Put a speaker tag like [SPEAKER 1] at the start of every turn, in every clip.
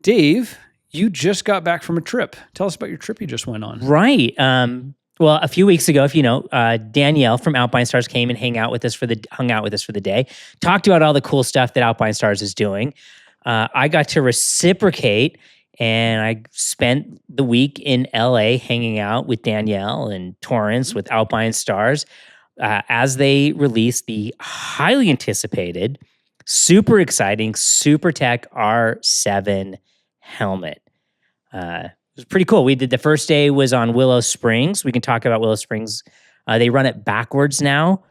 [SPEAKER 1] Dave, you just got back from a trip. Tell us about your trip you just went on.
[SPEAKER 2] Right. Well, a few weeks ago, if you know, Danielle from Alpinestars came and hung out with us for the day. Talked about all the cool stuff that Alpinestars is doing. I got to reciprocate, and I spent the week in LA hanging out with Danielle and Torrance with Alpinestars as they released the highly anticipated, super exciting Supertech R7 helmet. It was pretty cool. We did the first day was on Willow Springs. We can talk about Willow Springs. They run it backwards now.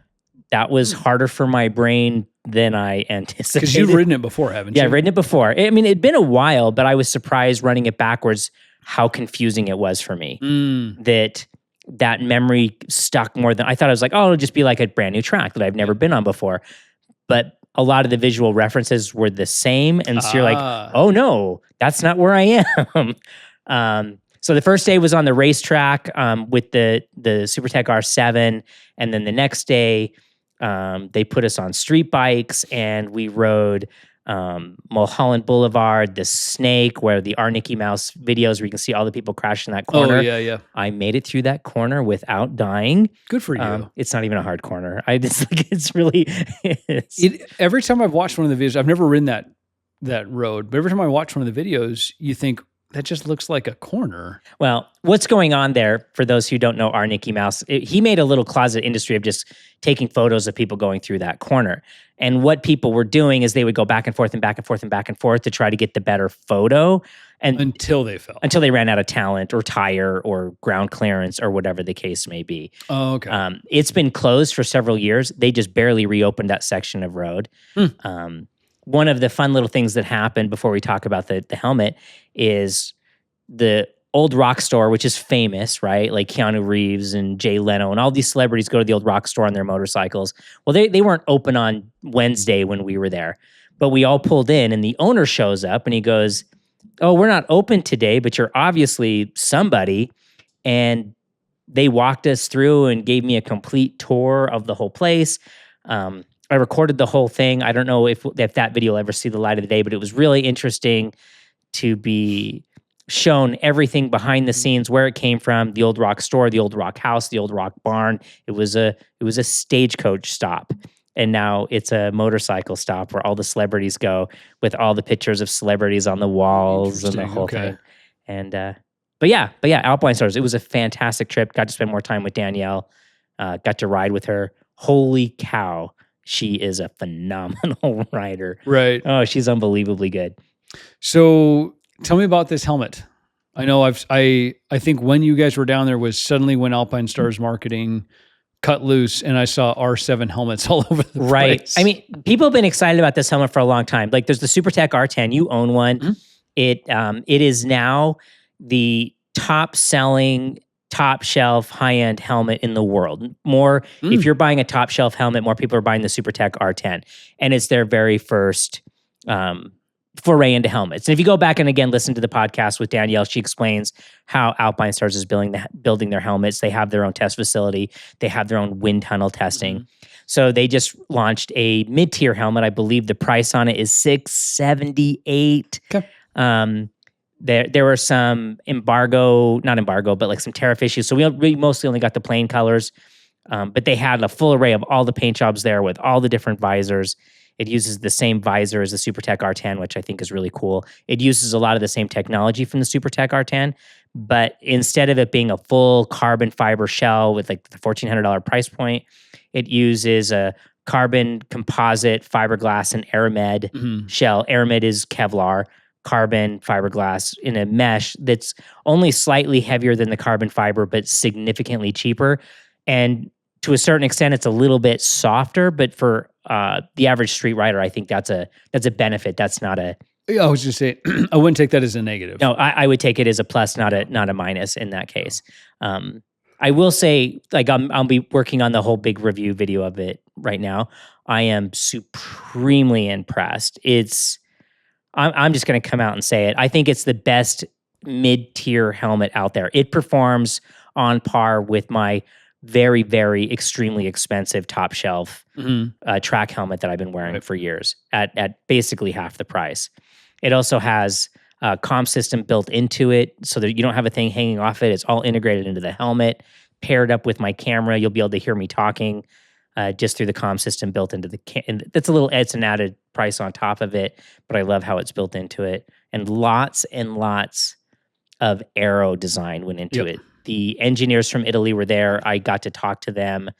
[SPEAKER 2] That was harder for my brain than I anticipated.
[SPEAKER 1] Because you've ridden it before, haven't you?
[SPEAKER 2] Yeah, I've ridden it before. I mean, it'd been a while, but I was surprised running it backwards how confusing it was for me. That memory stuck more than I thought. I was like, oh, it'll just be like a brand new track that I've never been on before. But a lot of the visual references were the same. And so you're like, oh no, that's not where I am. So the first day was on the racetrack with the Supertech R7. And then the next day, they put us on street bikes and we rode Mulholland Boulevard, the Snake, where the Our Mickey Mouse videos where you can see all the people crashing that corner.
[SPEAKER 1] Oh, yeah.
[SPEAKER 2] I made it through that corner without dying.
[SPEAKER 1] Good for you.
[SPEAKER 2] It's not even a hard corner. It's really...
[SPEAKER 1] Every time I've watched one of the videos, I've never ridden that road, but every time I watch one of the videos, you think, that just looks like a corner.
[SPEAKER 2] Well, what's going on there, for those who don't know Our Mickey Mouse, he made a little closet industry of just taking photos of people going through that corner. And what people were doing is they would go back and forth and back and forth and back and forth to try to get the better photo. And
[SPEAKER 1] until they fell.
[SPEAKER 2] Until they ran out of talent or tire or ground clearance or whatever the case may be.
[SPEAKER 1] Oh, okay.
[SPEAKER 2] It's been closed for several years. They just barely reopened that section of road. One of the fun little things that happened before we talk about the helmet is the Old Rock store, which is famous, right? Like Keanu Reeves and Jay Leno and all these celebrities go to the Old Rock store on their motorcycles. Well, they weren't open on Wednesday when we were there, but we all pulled in and the owner shows up and he goes, oh, we're not open today, but you're obviously somebody. And they walked us through and gave me a complete tour of the whole place. I recorded the whole thing. I don't know if that video will ever see the light of the day, but it was really interesting to be shown everything behind the scenes, where it came from, the Old Rock store, the Old Rock house, the Old Rock barn. It was a stagecoach stop. And now it's a motorcycle stop where all the celebrities go with all the pictures of celebrities on the walls and the whole thing. And, but yeah, Alpinestars, it was a fantastic trip. Got to spend more time with Danielle, got to ride with her. Holy cow. She is a phenomenal rider.
[SPEAKER 1] Right.
[SPEAKER 2] Oh, she's unbelievably good.
[SPEAKER 1] So tell me about this helmet. I know I think when you guys were down there was suddenly when Alpinestars marketing cut loose and I saw R7 helmets all over the place.
[SPEAKER 2] I mean, people have been excited about this helmet for a long time. Like there's the Supertech R10. You own one. Mm-hmm. It is now the top selling, top shelf, high-end helmet in the world. If you're buying a top shelf helmet, more people are buying the Supertech R10. And it's their very first foray into helmets. And if you go back and again, listen to the podcast with Danielle, she explains how Alpinestars is building their helmets. They have their own test facility. They have their own wind tunnel testing. Mm-hmm. So they just launched a mid-tier helmet. I believe the price on it is $678.
[SPEAKER 1] Okay.
[SPEAKER 2] There were some but like some tariff issues. So we mostly only got the plain colors, but they had a full array of all the paint jobs there with all the different visors. It uses the same visor as the Supertech R10, which I think is really cool. It uses a lot of the same technology from the Supertech R10, but instead of it being a full carbon fiber shell with like the $1,400 price point, it uses a carbon composite fiberglass and Aramid shell. Aramid is Kevlar. Carbon fiberglass in a mesh that's only slightly heavier than the carbon fiber, but significantly cheaper. And to a certain extent, it's a little bit softer, but for the average street rider, I think that's a benefit. That's not a...
[SPEAKER 1] I was just saying, I wouldn't take that as a negative.
[SPEAKER 2] No, I would take it as a plus, not a minus in that case. I will say, like, I'll be working on the whole big review video of it right now. I am supremely impressed. I'm just going to come out and say it. I think it's the best mid-tier helmet out there. It performs on par with my very, very extremely expensive top shelf track helmet that I've been wearing for years at basically half the price. It also has comm system built into it so that you don't have a thing hanging off it. It's all integrated into the helmet, paired up with my camera. You'll be able to hear me talking just through the comm system built into the and that's it's an added price on top of it, but I love how it's built into it. And lots of aero design went into it. The engineers from Italy were there. I got to talk to them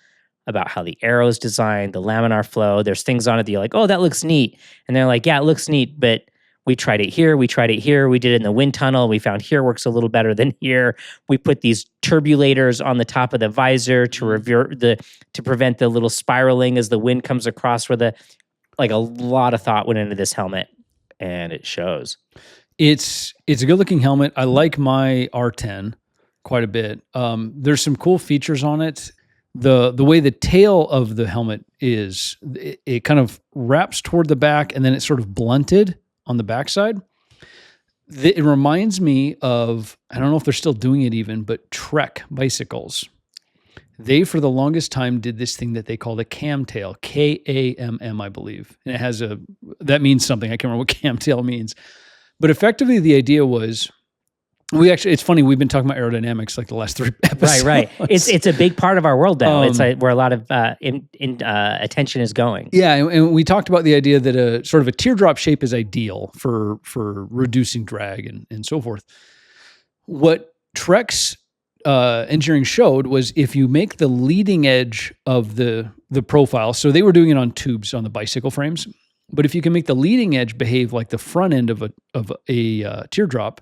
[SPEAKER 2] about how the aero is designed, the laminar flow. There's things on it that you're like, oh, that looks neat. And they're like, yeah, it looks neat, but we tried it here, we tried it here, we did it in the wind tunnel, we found here works a little better than here. We put these turbulators on the top of the visor to prevent the little spiraling as the wind comes across where a lot of thought went into this helmet, and it shows.
[SPEAKER 1] It's a good looking helmet. I like my R10 quite a bit. There's some cool features on it. The way the tail of the helmet is, it kind of wraps toward the back and then it's sort of blunted on the backside. It reminds me of, I don't know if they're still doing it even, but Trek bicycles. They, for the longest time, did this thing that they called a camtail, K-A-M-M, I believe. And it has that means something. I can't remember what camtail means. But effectively, the idea was, it's funny, we've been talking about aerodynamics like the last 3 episodes.
[SPEAKER 2] Right. It's a big part of our world now. It's where a lot of attention is going.
[SPEAKER 1] Yeah, and we talked about the idea that a sort of a teardrop shape is ideal for reducing drag and so forth. What Trek's engineering showed was if you make the leading edge of the profile, so they were doing it on tubes on the bicycle frames, but if you can make the leading edge behave like the front end of a teardrop,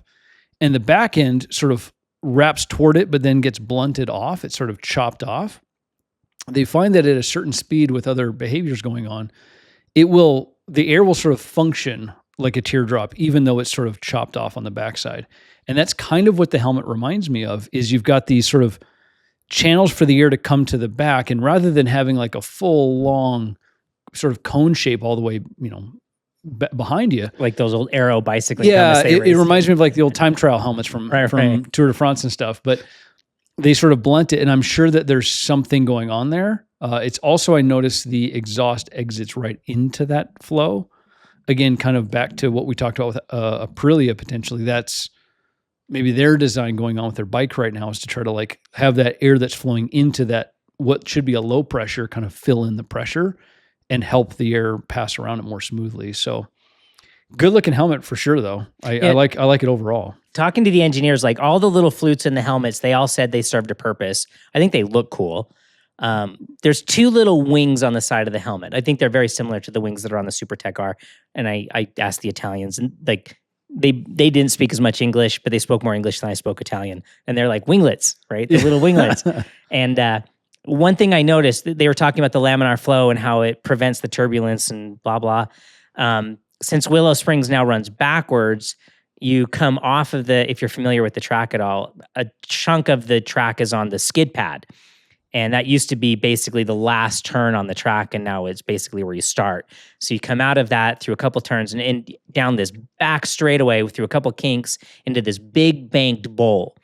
[SPEAKER 1] and the back end sort of wraps toward it, but then gets blunted off. It's sort of chopped off. They find that at a certain speed with other behaviors going on, the air will sort of function like a teardrop, even though it's sort of chopped off on the backside. And that's kind of what the helmet reminds me of, is you've got these sort of channels for the air to come to the back. And rather than having like a full long sort of cone shape all the way, behind you,
[SPEAKER 2] like those old aero bicycling.
[SPEAKER 1] Yeah, it reminds me of like the old time trial helmets from Tour de France and stuff. But they sort of blunt it, and I'm sure that there's something going on there. It's also, I noticed the exhaust exits right into that flow. Again, kind of back to what we talked about with Aprilia potentially. That's maybe their design going on with their bike right now, is to try to like have that air that's flowing into that what should be a low pressure kind of fill in the pressure and help the air pass around it more smoothly. So good looking helmet for sure though. I like it overall.
[SPEAKER 2] Talking to the engineers, like all the little flutes in the helmets, they all said they served a purpose. I think they look cool. There's 2 little wings on the side of the helmet. I think they're very similar to the wings that are on the Supertech R. And I asked the Italians, and like they didn't speak as much English, but they spoke more English than I spoke Italian. And they're like winglets, right? The little winglets. And one thing I noticed, they were talking about the laminar flow and how it prevents the turbulence and blah, blah. Since Willow Springs now runs backwards, you come off of if you're familiar with the track at all, a chunk of the track is on the skid pad. And that used to be basically the last turn on the track, and now it's basically where you start. So you come out of that through a couple turns and down this back straightaway through a couple kinks into this big banked bowl.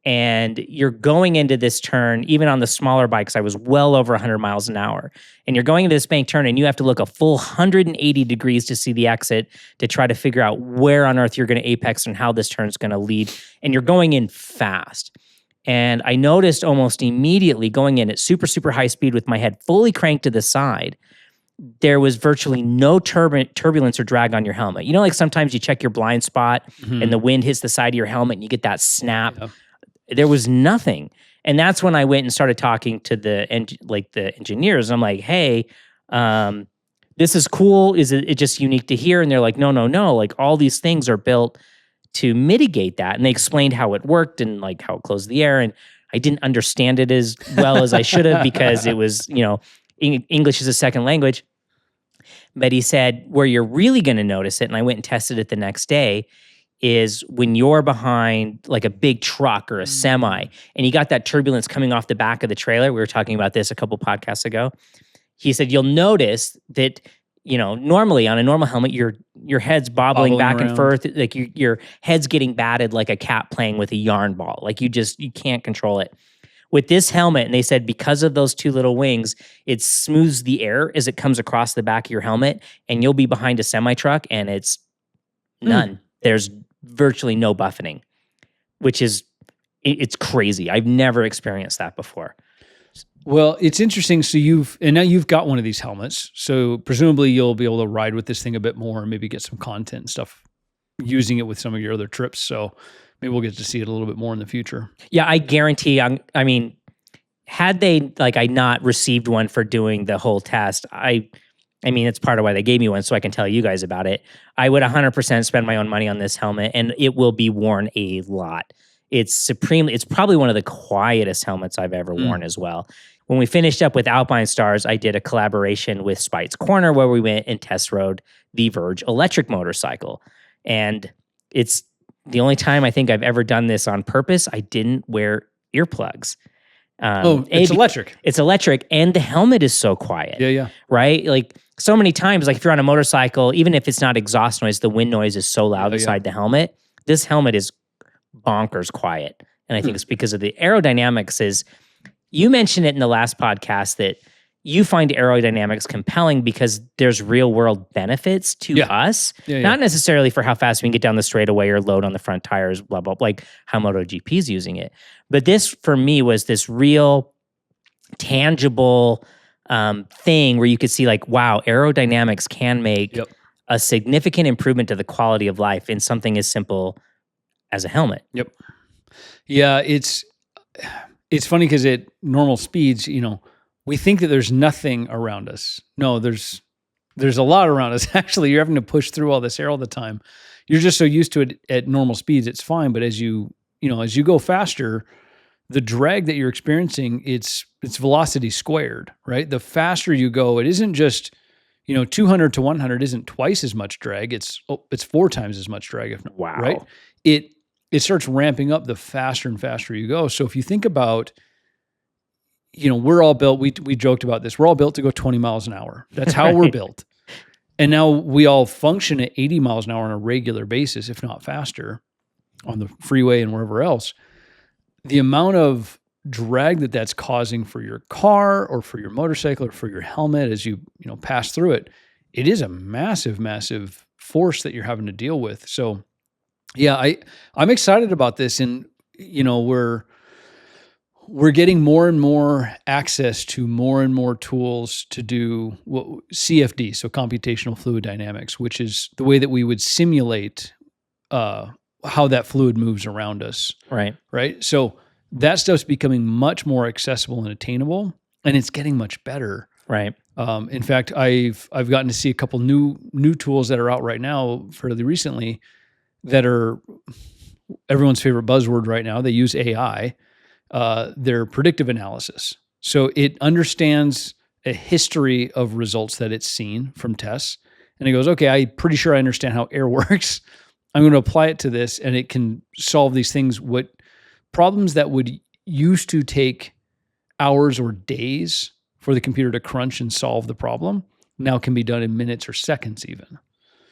[SPEAKER 2] And you're going into this turn, even on the smaller bikes, I was well over 100 miles an hour. And you're going into this bank turn, and you have to look a full 180 degrees to see the exit to try to figure out where on earth you're going to apex and how this turn's going to lead. And you're going in fast. And I noticed almost immediately going in at super, super high speed with my head fully cranked to the side, there was virtually no turbulence or drag on your helmet. You know, like sometimes you check your blind spot and the wind hits the side of your helmet and you get that snap. Yeah. There was nothing. And that's when I went and started talking to the engineers. I'm like, hey, this is cool. Is it just unique to here? And they're like, no. Like all these things are built to mitigate that. And they explained how it worked and like how it closed the air. And I didn't understand it as well as I should have because it was, English is a second language. But he said, where you're really going to notice it, and I went and tested it the next day, is when you're behind like a big truck or a semi and you got that turbulence coming off the back of the trailer. We were talking about this a couple podcasts ago. He said, you'll notice that, normally on a normal helmet, your head's bobbling back around and forth. Like your head's getting batted like a cat playing with a yarn ball. Like you can't control it. With this helmet, and they said because of those 2 little wings, it smooths the air as it comes across the back of your helmet, and you'll be behind a semi-truck and it's none. There's virtually no buffeting, which is, it's crazy. I've never experienced that before.
[SPEAKER 1] Well, it's interesting. So now you've got one of these helmets. So presumably you'll be able to ride with this thing a bit more and maybe get some content and stuff using it with some of your other trips. So maybe we'll get to see it a little bit more in the future.
[SPEAKER 2] Yeah, I guarantee. I mean, had they I not received one for doing the whole test, I mean, it's part of why they gave me one, so I can tell you guys about it. I would 100% spend my own money on this helmet, and it will be worn a lot. It's probably one of the quietest helmets I've ever worn as well. When we finished up with Alpinestars, I did a collaboration with Spites Corner where we went and test rode the Verge electric motorcycle. And it's the only time I think I've ever done this on purpose. I didn't wear earplugs.
[SPEAKER 1] It's electric.
[SPEAKER 2] It's electric, and the helmet is so quiet.
[SPEAKER 1] Yeah.
[SPEAKER 2] Right? Like so many times, like if you're on a motorcycle, even if it's not exhaust noise, the wind noise is so loud inside the helmet. This helmet is bonkers quiet. And I think it's because of the aerodynamics. You mentioned it in the last podcast that you find aerodynamics compelling because there's real world benefits to us, not necessarily for how fast we can get down the straightaway or load on the front tires, blah, blah, like how MotoGP is using it. But this, for me, was this real tangible thing where you could see wow, aerodynamics can make a significant improvement to the quality of life in something as simple as a helmet.
[SPEAKER 1] Yep. Yeah, it's funny because at normal speeds, we think that there's nothing around us. No, there's a lot around us. Actually, you're having to push through all this air all the time. You're just so used to it at normal speeds, it's fine. But as you go faster, the drag that you're experiencing, it's velocity squared, right? The faster you go, it isn't just 200 to 100 isn't twice as much drag. It's 4 times as much drag.
[SPEAKER 2] Wow.
[SPEAKER 1] Right? It starts ramping up the faster and faster you go. So if you think about, we're all built, we joked about this, we're all built to go 20 miles an hour. That's how we're built. And now we all function at 80 miles an hour on a regular basis, if not faster, on the freeway and wherever else. The amount of drag that's causing for your car or for your motorcycle or for your helmet as you pass through it, it is a massive, massive force that you're having to deal with. So yeah, I'm excited about this, and we're getting more and more access to more and more tools to do CFD, so computational fluid dynamics, which is the way that we would simulate how that fluid moves around us. Right. So that stuff's becoming much more accessible and attainable, and it's getting much better.
[SPEAKER 2] Right.
[SPEAKER 1] In fact, I've gotten to see a couple new tools that are out right now fairly recently that are everyone's favorite buzzword right now. They use AI. They're predictive analysis. So it understands a history of results that it's seen from tests. And it goes, okay, I'm pretty sure I understand how air works. I'm going to apply it to this, and it can solve these things. What problems that would used to take hours or days for the computer to crunch and solve the problem now can be done in minutes or seconds even.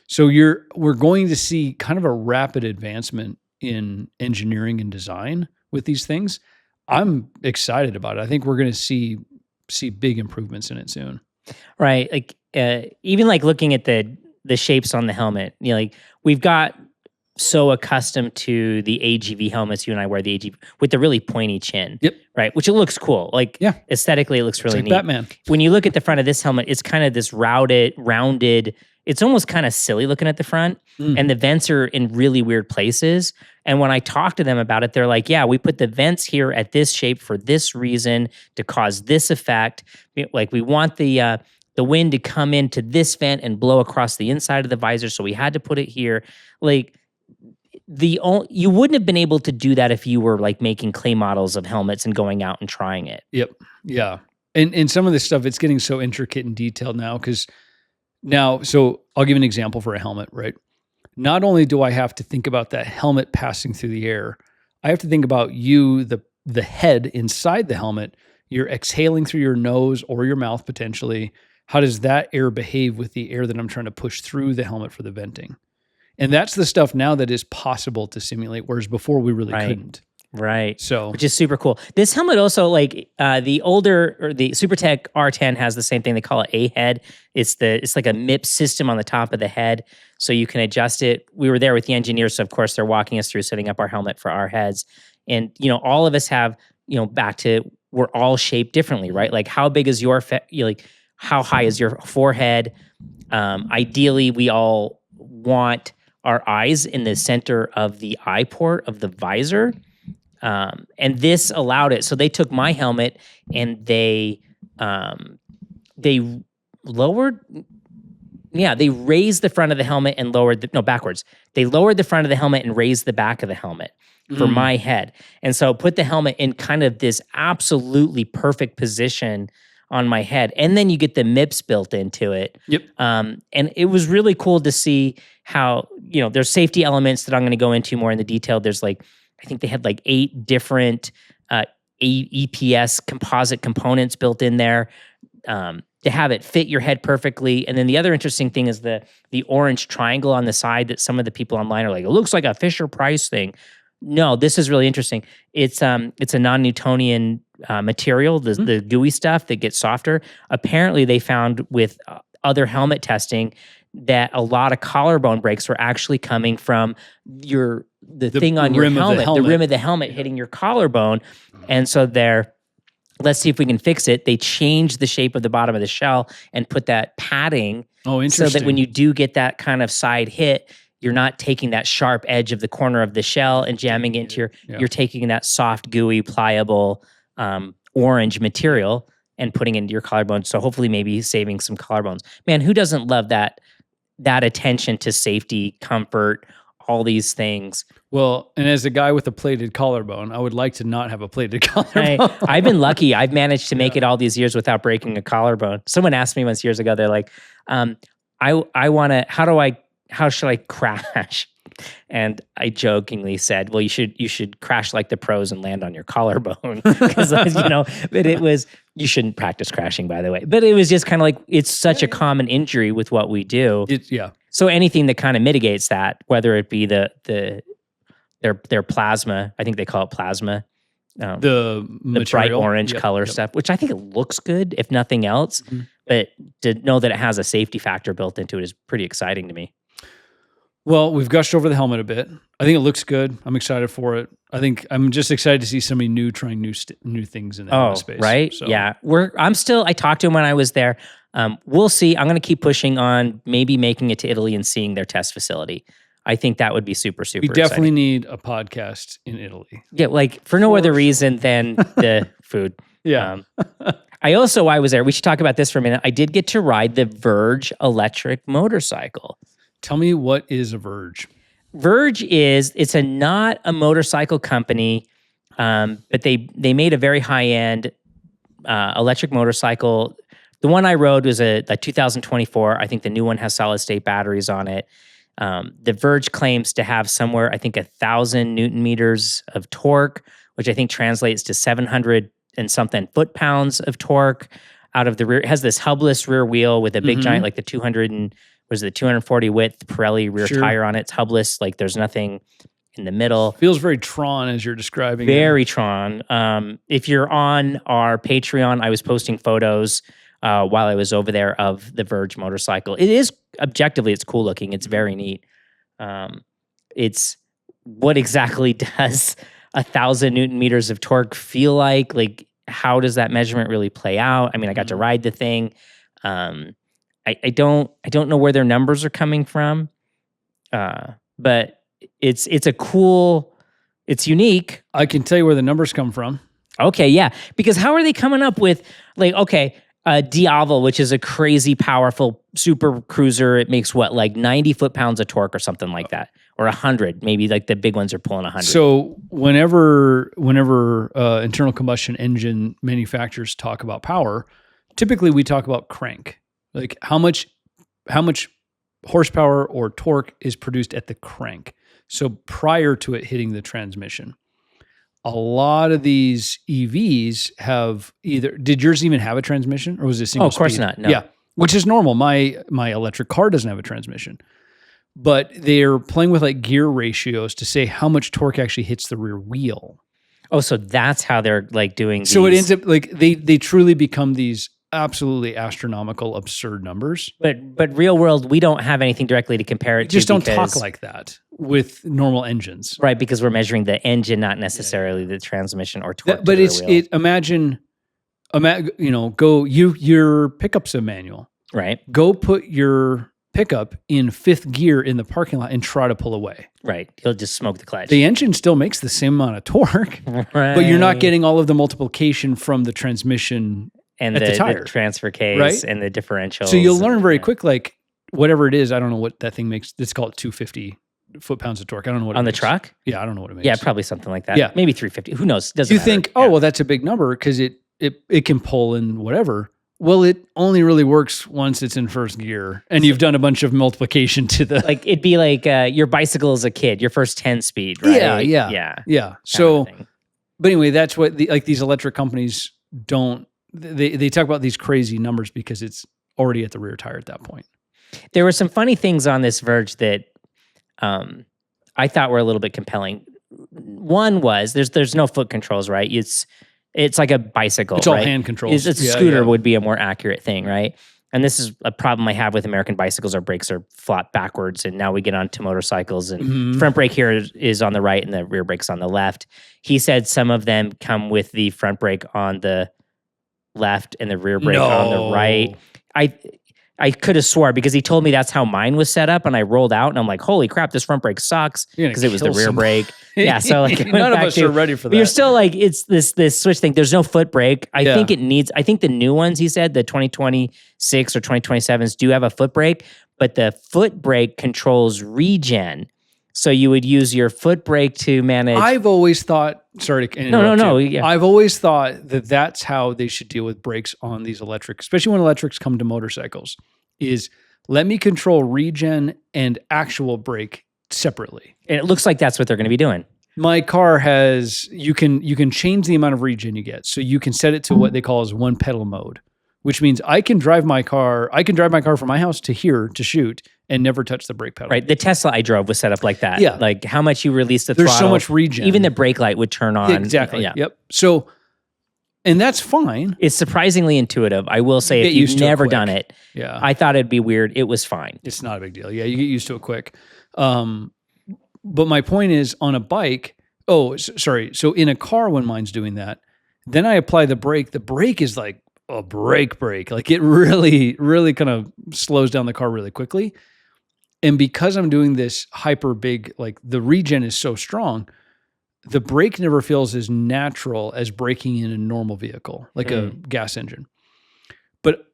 [SPEAKER 1] So we're going to see kind of a rapid advancement in engineering and design with these things. I'm excited about it. I think we're going to see big improvements in it soon.
[SPEAKER 2] Right. Even looking at the shapes on the helmet, we've got so accustomed to the AGV helmets. You and I wear the AGV with the really pointy chin.
[SPEAKER 1] Yep.
[SPEAKER 2] Right. Which it looks cool. Aesthetically, it looks really neat.
[SPEAKER 1] Batman.
[SPEAKER 2] When you look at the front of this helmet, it's kind of this rounded, it's almost kind of silly looking at the front, and the vents are in really weird places. And when I talk to them about it, they're like, yeah, we put the vents here at this shape for this reason to cause this effect. We want the wind to come into this vent and blow across the inside of the visor, so we had to put it here. You wouldn't have been able to do that if you were making clay models of helmets and going out and trying it.
[SPEAKER 1] Yep. Yeah. And some of this stuff, it's getting so intricate and detailed now so I'll give an example for a helmet, right? Not only do I have to think about that helmet passing through the air, I have to think about the head inside the helmet. You're exhaling through your nose or your mouth potentially. How does that air behave with the air that I'm trying to push through the helmet for the venting? And that's the stuff now that is possible to simulate, whereas before we really couldn't.
[SPEAKER 2] Right.
[SPEAKER 1] So,
[SPEAKER 2] which is super cool. This helmet also, like the Supertech R10 has the same thing. They call it a head. It's like a MIP system on the top of the head, so you can adjust it. We were there with the engineers, so of course they're walking us through setting up our helmet for our heads. And all of us have back to we're all shaped differently, right? Like how big is your like how high is your forehead? Ideally, we all want our eyes in the center of the eye port of the visor. And this allowed it. So they took my helmet and they lowered, they raised the front of the helmet and backwards. They lowered the front of the helmet and raised the back of the helmet for my head. And so put the helmet in kind of this absolutely perfect position on my head. And then you get the MIPS built into it.
[SPEAKER 1] Yep.
[SPEAKER 2] And it was really cool to see how, there's safety elements that I'm going to go into more in the detail. There's I think they had 8 different EPS composite components built in there to have it fit your head perfectly. And then the other interesting thing is the orange triangle on the side that some of the people online are like, it looks like a Fisher-Price thing. No, this is really interesting. It's a non-Newtonian material, the gooey stuff that gets softer. Apparently, they found with other helmet testing that a lot of collarbone breaks were actually coming from the thing on your helmet, the rim of the helmet hitting your collarbone. And so let's see if we can fix it. They changed the shape of the bottom of the shell and put that padding so that when you do get that kind of side hit, you're not taking that sharp edge of the corner of the shell and jamming it into you're taking that soft, gooey, pliable orange material and putting it into your collarbone. So hopefully maybe saving some collarbones. Man, who doesn't love that attention to safety, comfort, all these things?
[SPEAKER 1] Well, and as a guy with a plated collarbone, I would like to not have a plated collarbone.
[SPEAKER 2] I've been lucky. I've managed to make it all these years without breaking a collarbone. Someone asked me once years ago, they're like, I want to, how should I crash? And I jokingly said, well, you should crash like the pros and land on your collarbone. Because, but it was, you shouldn't practice crashing, by the way. But it was just kind of like, it's such a common injury with what we do. So anything that kind of mitigates that, whether it be their plasma, I think they call it plasma.
[SPEAKER 1] The
[SPEAKER 2] bright orange color stuff, which I think it looks good, if nothing else. Mm-hmm. But to know that it has a safety factor built into it is pretty exciting to me.
[SPEAKER 1] Well, we've gushed over the helmet a bit. I think it looks good. I'm excited for it. I think I'm just excited to see somebody new trying new things in the helmet space.
[SPEAKER 2] Right? So. Yeah. I talked to him when I was there. We'll see. I'm going to keep pushing on maybe making it to Italy and seeing their test facility. I think that would be super, super exciting.
[SPEAKER 1] We definitely need a podcast in Italy.
[SPEAKER 2] Yeah, for no other reason than the food.
[SPEAKER 1] Yeah.
[SPEAKER 2] I was there. We should talk about this for a minute. I did get to ride the Verge electric motorcycle.
[SPEAKER 1] Tell me, what is a Verge?
[SPEAKER 2] Verge it's not a motorcycle company, but they made a very high-end electric motorcycle. The one I rode was a 2024. I think the new one has solid-state batteries on it. The Verge claims to have somewhere, I think, 1,000 Newton meters of torque, which I think translates to 700 and something foot-pounds of torque out of the rear. It has this hubless rear wheel with a big giant, like the 240 width Pirelli rear tire on it. It's hubless. Like there's nothing in the middle.
[SPEAKER 1] Feels very Tron as you're describing it.
[SPEAKER 2] Very Tron. If you're on our Patreon, I was posting photos while I was over there of the Verge motorcycle. It is, objectively, it's cool looking. It's very neat. It's what exactly does 1,000 Newton meters of torque feel like? Like, how does that measurement really play out? I mean, I got to ride the thing. I don't know where their numbers are coming from, but it's unique.
[SPEAKER 1] I can tell you where the numbers come from.
[SPEAKER 2] Okay, yeah. Because how are they coming up with, Diavel, which is a crazy powerful super cruiser. It makes 90 foot-pounds of torque or something like that, or 100. Maybe the big ones are pulling 100.
[SPEAKER 1] So whenever internal combustion engine manufacturers talk about power, typically we talk about crank, like how much horsepower or torque is produced at the crank. So prior to it hitting the transmission. A lot of these EVs have did yours even have a transmission, or was it single speed?
[SPEAKER 2] Oh, of course not. No.
[SPEAKER 1] Yeah, which is normal. My electric car doesn't have a transmission, but they're playing with gear ratios to say how much torque actually hits the rear wheel.
[SPEAKER 2] Oh, so that's how they're like doing.
[SPEAKER 1] So it
[SPEAKER 2] these.
[SPEAKER 1] ends up like they truly become these absolutely astronomical, absurd numbers.
[SPEAKER 2] But real world, we don't have anything directly to compare it to.
[SPEAKER 1] Just don't talk like that with normal engines,
[SPEAKER 2] right? Because we're measuring the engine, not necessarily the transmission or torque.
[SPEAKER 1] But imagine, your pickup's a manual,
[SPEAKER 2] right?
[SPEAKER 1] Go put your pickup in 5th gear in the parking lot and try to pull away.
[SPEAKER 2] Right. You'll just smoke the clutch.
[SPEAKER 1] The engine still makes the same amount of torque, but you're not getting all of the multiplication from the transmission
[SPEAKER 2] and
[SPEAKER 1] at the tire.
[SPEAKER 2] The transfer case,
[SPEAKER 1] right?
[SPEAKER 2] And the differential.
[SPEAKER 1] So you'll learn very quick, like whatever it is, I don't know what that thing makes. Let's call it 250 foot-pounds of torque. I don't know what it
[SPEAKER 2] on
[SPEAKER 1] makes.
[SPEAKER 2] the truck?
[SPEAKER 1] Yeah, I don't know what it makes.
[SPEAKER 2] Yeah, probably something like that.
[SPEAKER 1] Yeah.
[SPEAKER 2] Maybe 350. Who knows? Doesn't
[SPEAKER 1] you
[SPEAKER 2] matter.
[SPEAKER 1] think, well, that's a big number because it can pull in whatever. Well, it only really works once it's in 1st gear and you've done a bunch of multiplication to the...
[SPEAKER 2] Like, it'd be like your bicycle as a kid, your first 10 speed, right?
[SPEAKER 1] Yeah. So, but anyway, that's what these electric companies don't... They talk about these crazy numbers because it's already at the rear tire at that point.
[SPEAKER 2] There were some funny things on this Verge that I thought were a little bit compelling. One was, there's no foot controls, right? It's like a bicycle.
[SPEAKER 1] It's all
[SPEAKER 2] right?
[SPEAKER 1] hand controls.
[SPEAKER 2] It's a scooter would be a more accurate thing, right? And this is a problem I have with American bicycles. Our brakes are flat backwards, and now we get onto motorcycles, and front brake here is on the right, and the rear brake's on the left. He said some of them come with the front brake on the left and the rear brake on the right. I could have swore because he told me that's how mine was set up, and I rolled out and I'm like, holy crap, this front brake sucks because it was the rear brake. Yeah, so like
[SPEAKER 1] none of us are ready for that.
[SPEAKER 2] But you're still like, it's this switch thing. There's no foot brake. I think the new ones, he said, the 2026 or 2027s do have a foot brake, but the foot brake controls regen. So you would use your foot brake to manage.
[SPEAKER 1] I've always thought, sorry to interrupt
[SPEAKER 2] no.
[SPEAKER 1] you.
[SPEAKER 2] Yeah.
[SPEAKER 1] I've always thought that that's how they should deal with brakes on these electric, especially when electrics come to motorcycles, is let me control regen and actual brake separately.
[SPEAKER 2] And it looks like that's what they're going to be doing.
[SPEAKER 1] My car has, you can change the amount of regen you get. So you can set it to what they call as one pedal mode, which means I can drive my car from my house to here to shoot and never touch the brake pedal.
[SPEAKER 2] Right. The Tesla I drove was set up like that.
[SPEAKER 1] Yeah.
[SPEAKER 2] Like how much you release the
[SPEAKER 1] There's
[SPEAKER 2] throttle.
[SPEAKER 1] so much regen.
[SPEAKER 2] Even the brake light would turn on.
[SPEAKER 1] Exactly.
[SPEAKER 2] Yeah.
[SPEAKER 1] Yep. So, and that's fine.
[SPEAKER 2] It's surprisingly intuitive. I will say, if you've never done it, I thought it'd be weird. It was fine.
[SPEAKER 1] It's not a big deal. Yeah, you get used to it quick. But my point is, on a bike, so in a car when mine's doing that, then I apply the brake. The brake is like a brake. Like it really, really kind of slows down the car really quickly. And because I'm doing this hyper big, like the regen is so strong, the brake never feels as natural as braking in a normal vehicle, like a gas engine. But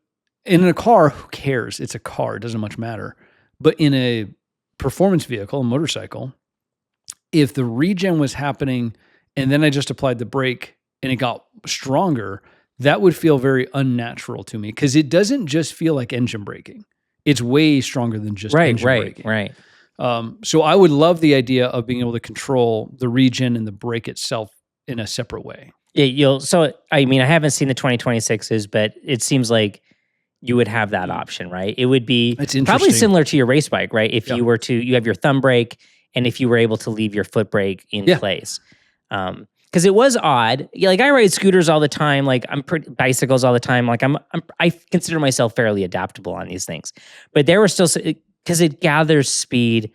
[SPEAKER 1] in a car, who cares? It's a car. It doesn't much matter. But in a performance vehicle, a motorcycle, if the regen was happening and then I just applied the brake and it got stronger, that would feel very unnatural to me because it doesn't just feel like engine braking. It's way stronger than just engine braking.
[SPEAKER 2] Right.
[SPEAKER 1] So I would love the idea of being able to control the regen and the brake itself in a separate way.
[SPEAKER 2] Yeah, I haven't seen the 2026s, but it seems like you would have that option, right? It would be probably similar to your race bike, right? If you were to, you have your thumb brake, and if you were able to leave your foot brake in place. Because it was odd. Like I ride scooters all the time. Like bicycles all the time. Like I consider myself fairly adaptable on these things. But there were still, because it gathers speed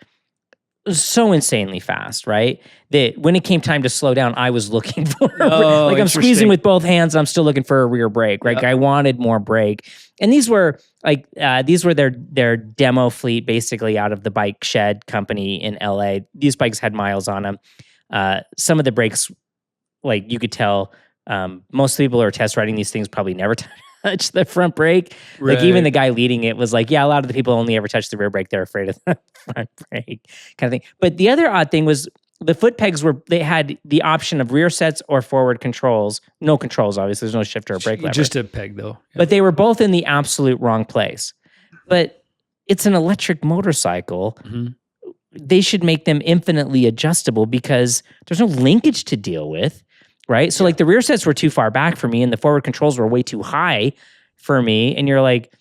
[SPEAKER 2] so insanely fast, right? That when it came time to slow down, I was looking for like I'm squeezing with both hands. And I'm still looking for a rear brake. Right? I wanted more brake, and these were their demo fleet, basically out of the bike shed company in LA. These bikes had miles on them. Some of the brakes, like you could tell, most people who are test riding these things probably never touch the front brake. Right. Like even the guy leading it was like, yeah, a lot of the people only ever touch the rear brake. They're afraid of the front brake kind of thing. But the other odd thing was the foot pegs they had the option of rear sets or forward controls. No controls, obviously. There's no shifter or brake lever.
[SPEAKER 1] Just a peg though. Yeah.
[SPEAKER 2] But they were both in the absolute wrong place. But it's an electric motorcycle. Mm-hmm. They should make them infinitely adjustable because there's no linkage to deal with. Right? So like the rear sets were too far back for me and the forward controls were way too high for me. And you're like,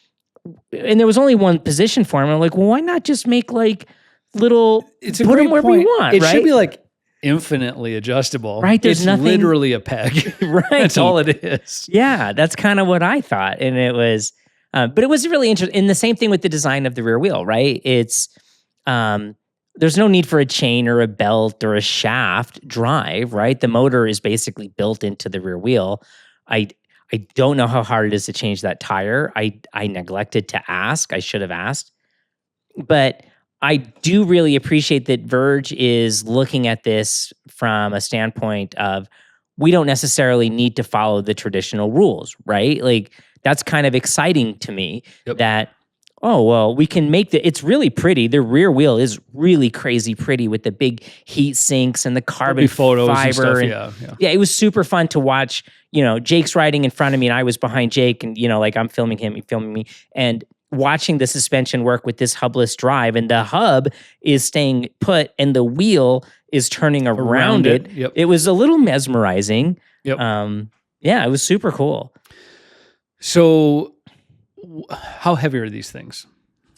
[SPEAKER 2] and there was only one position for them. I'm like, well, why not just make like little,
[SPEAKER 1] it's a
[SPEAKER 2] put
[SPEAKER 1] great
[SPEAKER 2] them wherever
[SPEAKER 1] point.
[SPEAKER 2] you want,
[SPEAKER 1] It
[SPEAKER 2] right?
[SPEAKER 1] should be like, infinitely adjustable.
[SPEAKER 2] Right, there's
[SPEAKER 1] it's
[SPEAKER 2] nothing-
[SPEAKER 1] literally a peg.
[SPEAKER 2] Right.
[SPEAKER 1] That's all it is.
[SPEAKER 2] Yeah, that's kind of what I thought. And it was, but it was really interesting. And the same thing with the design of the rear wheel, right? It's, there's no need for a chain or a belt or a shaft drive, right? The motor is basically built into the rear wheel. I don't know how hard it is to change that tire. I neglected to ask. I should have asked. But I do really appreciate that Verge is looking at this from a standpoint of we don't necessarily need to follow the traditional rules, right? Like that's kind of exciting to me that, oh, well, we can make it's really pretty. The rear wheel is really crazy pretty with the big heat sinks and the carbon
[SPEAKER 1] photos
[SPEAKER 2] fiber.
[SPEAKER 1] And stuff.
[SPEAKER 2] Yeah, it was super fun to watch. You know, Jake's riding in front of me and I was behind Jake and, you know, like I'm filming him, he's filming me. And watching the suspension work with this hubless drive, and the hub is staying put and the wheel is turning around it.
[SPEAKER 1] Yep.
[SPEAKER 2] It was a little mesmerizing.
[SPEAKER 1] Yep.
[SPEAKER 2] Yeah, it was super cool.
[SPEAKER 1] So how heavy are these things?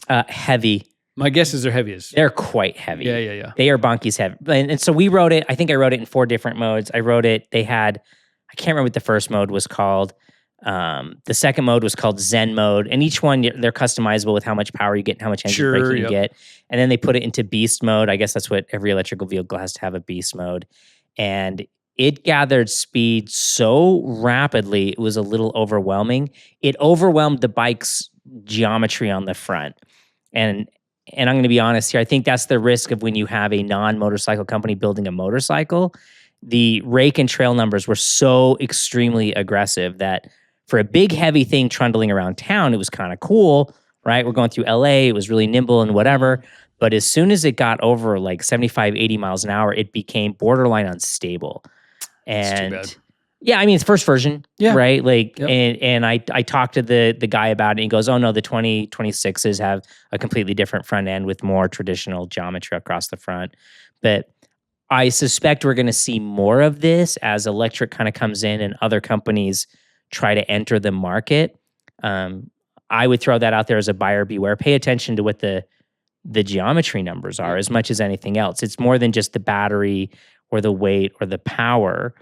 [SPEAKER 2] Heavy.
[SPEAKER 1] My guess is they're heaviest.
[SPEAKER 2] They're quite heavy.
[SPEAKER 1] Yeah.
[SPEAKER 2] They are bonkies heavy. And so we rode it, I think I rode it in 4 different modes. I rode it, they had, I can't remember what the first mode was called. The second mode was called Zen mode, and each one they're customizable with how much power you get and how much engine braking you get. And then they put it into beast mode. I guess that's what every electrical vehicle has to have, a beast mode. And it gathered speed so rapidly, it was a little overwhelming. It overwhelmed the bike's geometry on the front. And I'm going to be honest here, I think that's the risk of when you have a non-motorcycle company building a motorcycle. The rake and trail numbers were so extremely aggressive that for a big, heavy thing trundling around town, it was kind of cool, right? We're going through LA. It was really nimble and whatever. But as soon as it got over like 75, 80 miles an hour, it became borderline unstable. And
[SPEAKER 1] that's too bad.
[SPEAKER 2] Yeah, I mean, it's first version, right? Like,
[SPEAKER 1] Yep.
[SPEAKER 2] and I talked to the guy about it, and he goes, oh no, the 2026s have a completely different front end with more traditional geometry across the front. But I suspect we're going to see more of this as electric kind of comes in and other companies try to enter the market. I would throw that out there as a buyer beware. Pay attention to what the geometry numbers are as much as anything else. It's more than just the battery or the weight or the power.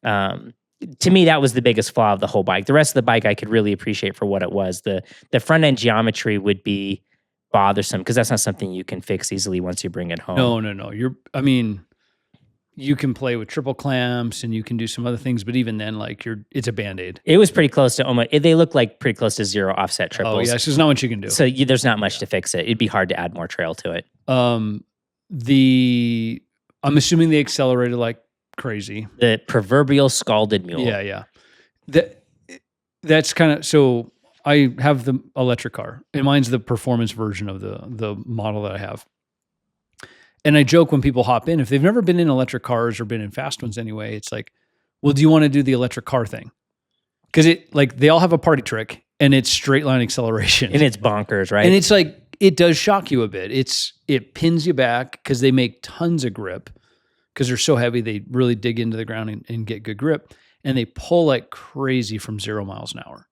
[SPEAKER 2] To me, that was the biggest flaw of the whole bike. The rest of the bike I could really appreciate for what it was. The front end geometry would be bothersome because that's not something you can fix easily once you bring it home.
[SPEAKER 1] No. You can play with triple clamps and you can do some other things, but even then, like it's a Band-Aid.
[SPEAKER 2] It was pretty close to almost. They look like pretty close to zero offset triples.
[SPEAKER 1] Oh yeah, so there's not much you can do.
[SPEAKER 2] So there's not much to fix it. It'd be hard to add more trail to it.
[SPEAKER 1] I'm assuming they accelerated like crazy.
[SPEAKER 2] The proverbial scalded mule.
[SPEAKER 1] Yeah. That's kind of so. I have the electric car, and mine's the performance version of the model that I have. And I joke when people hop in, if they've never been in electric cars or been in fast ones anyway, it's like, well, do you want to do the electric car thing? Because they all have a party trick, and it's straight line acceleration.
[SPEAKER 2] And it's bonkers, right?
[SPEAKER 1] And it's like, it does shock you a bit. It pins you back because they make tons of grip because they're so heavy. They really dig into the ground and get good grip. And they pull like crazy from 0 miles an hour.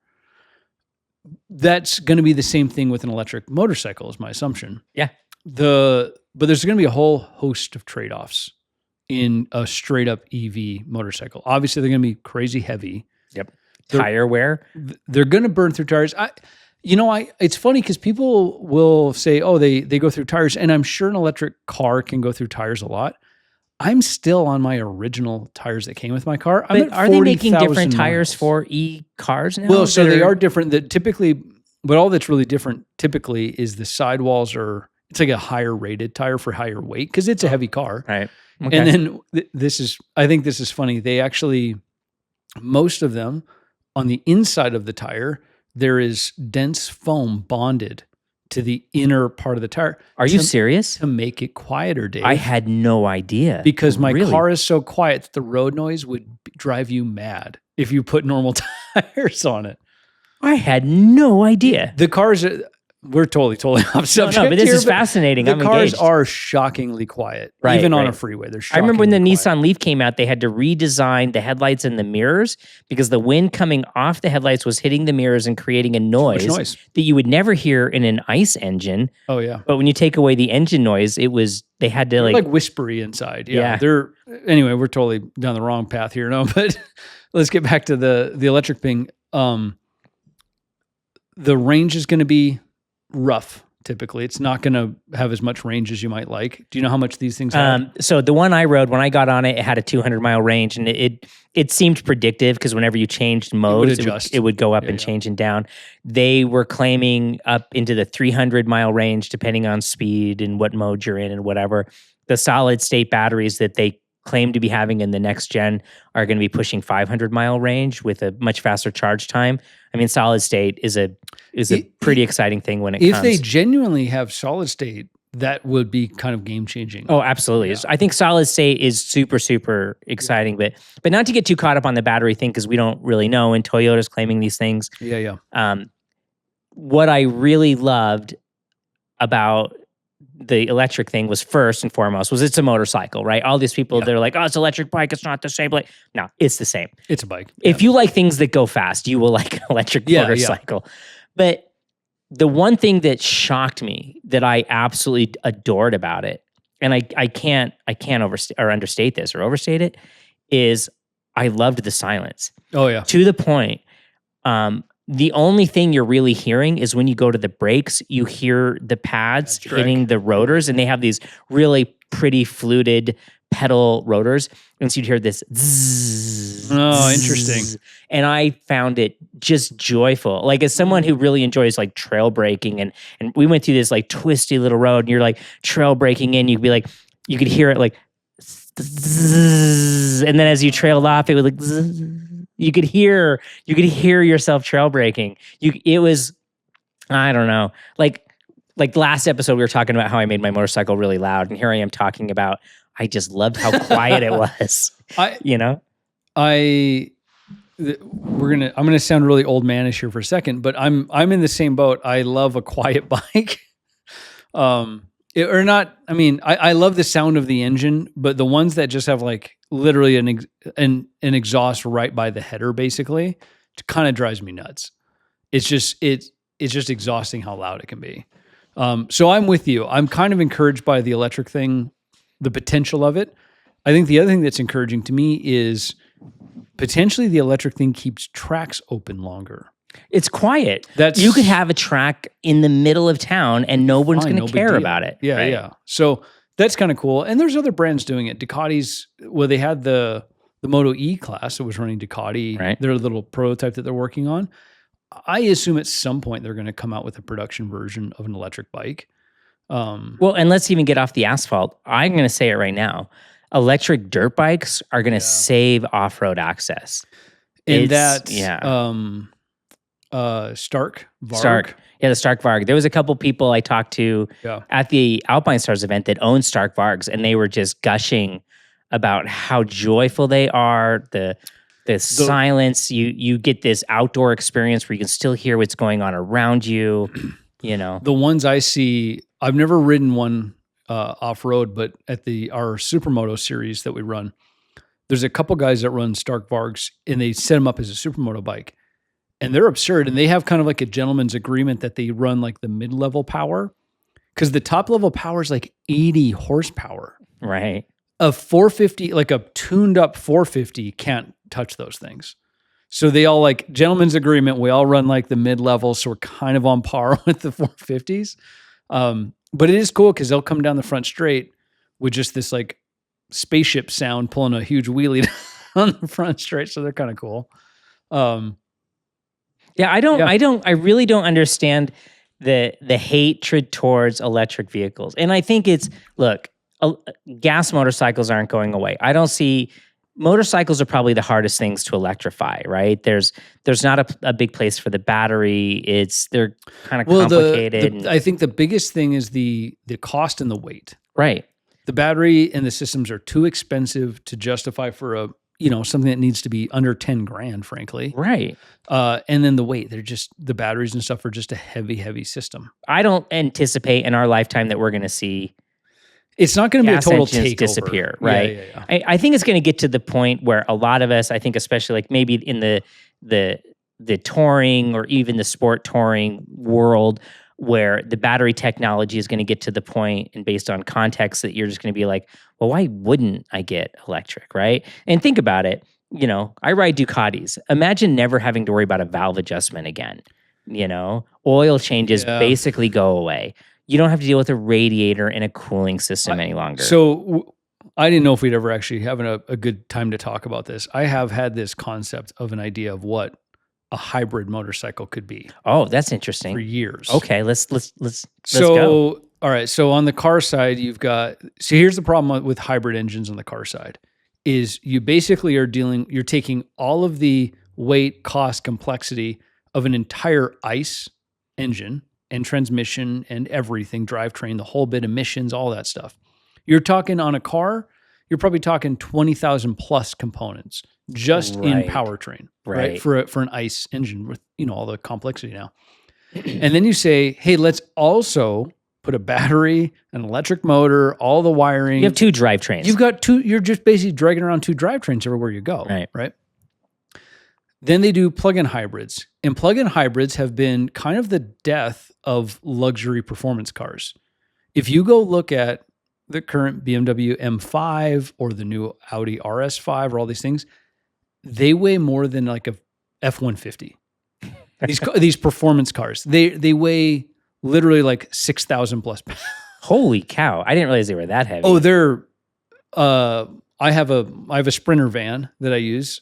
[SPEAKER 1] That's going to be the same thing with an electric motorcycle is my assumption.
[SPEAKER 2] Yeah.
[SPEAKER 1] But there's going to be a whole host of trade-offs in a straight up EV motorcycle. Obviously, they're going to be crazy heavy.
[SPEAKER 2] Yep. Tire wear.
[SPEAKER 1] They're going to burn through tires. It's funny because people will say, oh, they go through tires, and I'm sure an electric car can go through tires a lot. I'm still on my original tires that came with my car.
[SPEAKER 2] Are they making different tires for e-cars now?
[SPEAKER 1] Well, so they are different. That typically, but all that's really different typically is the sidewalls are. It's like a higher rated tire for higher weight because it's a heavy car.
[SPEAKER 2] Right. Okay.
[SPEAKER 1] And then I think this is funny. They actually, most of them on the inside of the tire, there is dense foam bonded to the inner part of the tire.
[SPEAKER 2] Are you serious?
[SPEAKER 1] To make it quieter, Dave.
[SPEAKER 2] I had no idea.
[SPEAKER 1] Because my car is so quiet that the road noise would drive you mad if you put normal tires on it.
[SPEAKER 2] I had no idea.
[SPEAKER 1] The cars, we're totally off subject.
[SPEAKER 2] But this
[SPEAKER 1] here,
[SPEAKER 2] is fascinating.
[SPEAKER 1] The
[SPEAKER 2] I'm
[SPEAKER 1] cars
[SPEAKER 2] engaged.
[SPEAKER 1] are shockingly quiet,
[SPEAKER 2] Right,
[SPEAKER 1] even on
[SPEAKER 2] right.
[SPEAKER 1] a freeway. They're
[SPEAKER 2] I
[SPEAKER 1] shockingly
[SPEAKER 2] remember when the
[SPEAKER 1] quiet.
[SPEAKER 2] Nissan Leaf came out, they had to redesign the headlights and the mirrors because the wind coming off the headlights was hitting the mirrors and creating a noise, that you would never hear in an ICE engine.
[SPEAKER 1] Oh yeah.
[SPEAKER 2] But when you take away the engine noise, they had to
[SPEAKER 1] They're like whispery inside. Yeah. Anyway, we're totally down the wrong path here. No, but let's get back to the electric thing. The range is going to be rough. Typically, it's not going to have as much range as you might like. Do you know how much these things have?
[SPEAKER 2] So the one I rode, when I got on it, it had a 200-mile range, and it seemed predictive because whenever you changed modes, it would go up and change and down. They were claiming up into the 300-mile range, depending on speed and what mode you're in and whatever. The solid-state batteries that they claim to be having in the next gen are going to be pushing 500-mile range with a much faster charge time. I mean, solid state is a pretty exciting thing when it comes.
[SPEAKER 1] If they genuinely have solid state, that would be kind of game changing.
[SPEAKER 2] Oh, absolutely. Yeah. I think solid state is super, super exciting, but not to get too caught up on the battery thing because we don't really know, and Toyota's claiming these things.
[SPEAKER 1] Yeah.
[SPEAKER 2] What I really loved about the electric thing was first and foremost was it's a motorcycle, right? All these people, they're like, oh, it's an electric bike. It's not the same. Like, no, it's the same.
[SPEAKER 1] It's a bike.
[SPEAKER 2] If you like things that go fast, you will like an electric motorcycle. But the one thing that shocked me that I absolutely adored about it, and I can't understate this or overstate it, is I loved the silence.
[SPEAKER 1] Oh yeah.
[SPEAKER 2] To the point, the only thing you're really hearing is when you go to the brakes, you hear the pads hitting the rotors, and they have these really pretty fluted pedal rotors. And so you'd hear this zzz.
[SPEAKER 1] Oh, interesting.
[SPEAKER 2] And I found it just joyful. Like, as someone who really enjoys like trail braking, and we went through this like twisty little road, and you're like trail braking in, you'd be like, you could hear it like, zzz, and then as you trailed off, it would like, zzz. You could hear yourself trail braking. It was, I don't know, like last episode we were talking about how I made my motorcycle really loud, and here I am talking about I just loved how quiet it was. I'm
[SPEAKER 1] gonna sound really old manish here for a second, but I'm in the same boat. I love a quiet bike. I love the sound of the engine, but the ones that just have like literally an exhaust right by the header, basically, it kind of drives me nuts. It's just exhausting how loud it can be. So I'm with you. I'm kind of encouraged by the electric thing, the potential of it. I think the other thing that's encouraging to me is potentially the electric thing keeps tracks open longer.
[SPEAKER 2] It's quiet. You could have a track in the middle of town and no one's going to care about it.
[SPEAKER 1] Yeah, right? Yeah. So that's kind of cool. And there's other brands doing it. Ducati's, they had the Moto E class that was running Ducati, right? Their little prototype that they're working on. I assume at some point they're going to come out with a production version of an electric bike.
[SPEAKER 2] Well, and let's even get off the asphalt. I'm going to say it right now. Electric dirt bikes are going to save off-road access. Stark Varg. Yeah, the Stark Varg. There was a couple people I talked to at the Alpinestars event that own Stark Vargs, and they were just gushing about how joyful they are. The silence, you get this outdoor experience where you can still hear what's going on around you. You know,
[SPEAKER 1] the ones I see, I've never ridden one off road, but at our Supermoto series that we run, there's a couple guys that run Stark Vargs, and they set them up as a Supermoto bike. And they're absurd. And they have kind of like a gentleman's agreement that they run like the mid-level power, because the top level power is like 80 horsepower.
[SPEAKER 2] Right.
[SPEAKER 1] A 450, like a tuned up 450 can't touch those things. So they all like gentleman's agreement. We all run like the mid-level. So we're kind of on par with the 450s. But it is cool because they'll come down the front straight with just this like spaceship sound pulling a huge wheelie on the front straight. So they're kind of cool.
[SPEAKER 2] I really don't understand the hatred towards electric vehicles. And I think gas motorcycles aren't going away. I don't see, motorcycles are probably the hardest things to electrify, right? There's not a big place for the battery. They're kind of complicated.
[SPEAKER 1] I think the biggest thing is the cost and the weight.
[SPEAKER 2] Right.
[SPEAKER 1] The battery and the systems are too expensive to justify for something that needs to be under 10 grand, frankly.
[SPEAKER 2] Right.
[SPEAKER 1] And then the weight, the batteries and stuff are just a heavy, heavy system.
[SPEAKER 2] I don't anticipate in our lifetime that we're going to see
[SPEAKER 1] it's not going to be a total
[SPEAKER 2] engines
[SPEAKER 1] takeover.
[SPEAKER 2] Disappear, right?
[SPEAKER 1] Yeah.
[SPEAKER 2] I think it's going to get to the point where a lot of us, I think especially like maybe in the touring or even the sport touring world, where the battery technology is going to get to the point, and based on context, that you're just going to be like, well, why wouldn't I get electric, right? And think about it. I ride Ducatis. Imagine never having to worry about a valve adjustment again. Oil changes basically go away. You don't have to deal with a radiator and a cooling system any longer.
[SPEAKER 1] So I didn't know if we'd ever actually have a good time to talk about this. I have had this concept of an idea of what a hybrid motorcycle could be.
[SPEAKER 2] Oh, that's interesting.
[SPEAKER 1] For years.
[SPEAKER 2] Okay, let's go.
[SPEAKER 1] All right. So on the car side, here's the problem with hybrid engines on the car side is you basically you're taking all of the weight, cost, complexity of an entire ICE engine and transmission and everything, drivetrain, the whole bit, emissions, all that stuff. You're talking on a car, you're probably talking 20,000 plus components just in powertrain, right? For an ICE engine with, all the complexity now. And then you say, hey, let's also put a battery, an electric motor, all the wiring.
[SPEAKER 2] You have two drivetrains.
[SPEAKER 1] You've got two, you're just basically dragging around two drivetrains everywhere you go, right? Then they do plug-in hybrids. And plug-in hybrids have been kind of the death of luxury performance cars. If you go look at the current BMW M5 or the new Audi RS5 or all these things, they weigh more than like a F-150. These performance cars, they weigh literally like 6,000 plus pounds.
[SPEAKER 2] Holy cow. I didn't realize they were that heavy.
[SPEAKER 1] Oh, they're, I have a Sprinter van that I use.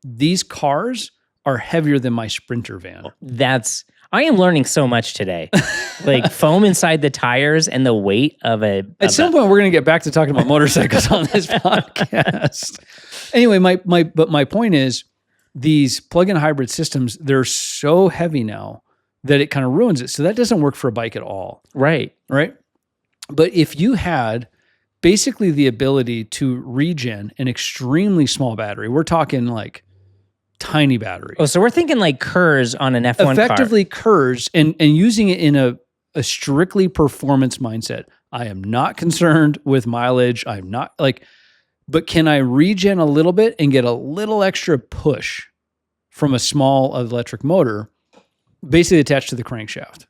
[SPEAKER 1] These cars are heavier than my Sprinter van.
[SPEAKER 2] I am learning so much today. Like foam inside the tires and the weight of
[SPEAKER 1] At some point, we're going to get back to talking about motorcycles on this podcast. Anyway, my point is these plug-in hybrid systems, they're so heavy now that it kind of ruins it. So that doesn't work for a bike at all.
[SPEAKER 2] Right.
[SPEAKER 1] But if you had basically the ability to regen an extremely small battery, we're talking like tiny battery.
[SPEAKER 2] Oh, so we're thinking like KERS on an F1
[SPEAKER 1] effectively
[SPEAKER 2] car.
[SPEAKER 1] KERS and using it in a strictly performance mindset. I am not concerned with mileage. I'm not but can I regen a little bit and get a little extra push from a small electric motor basically attached to the crankshaft,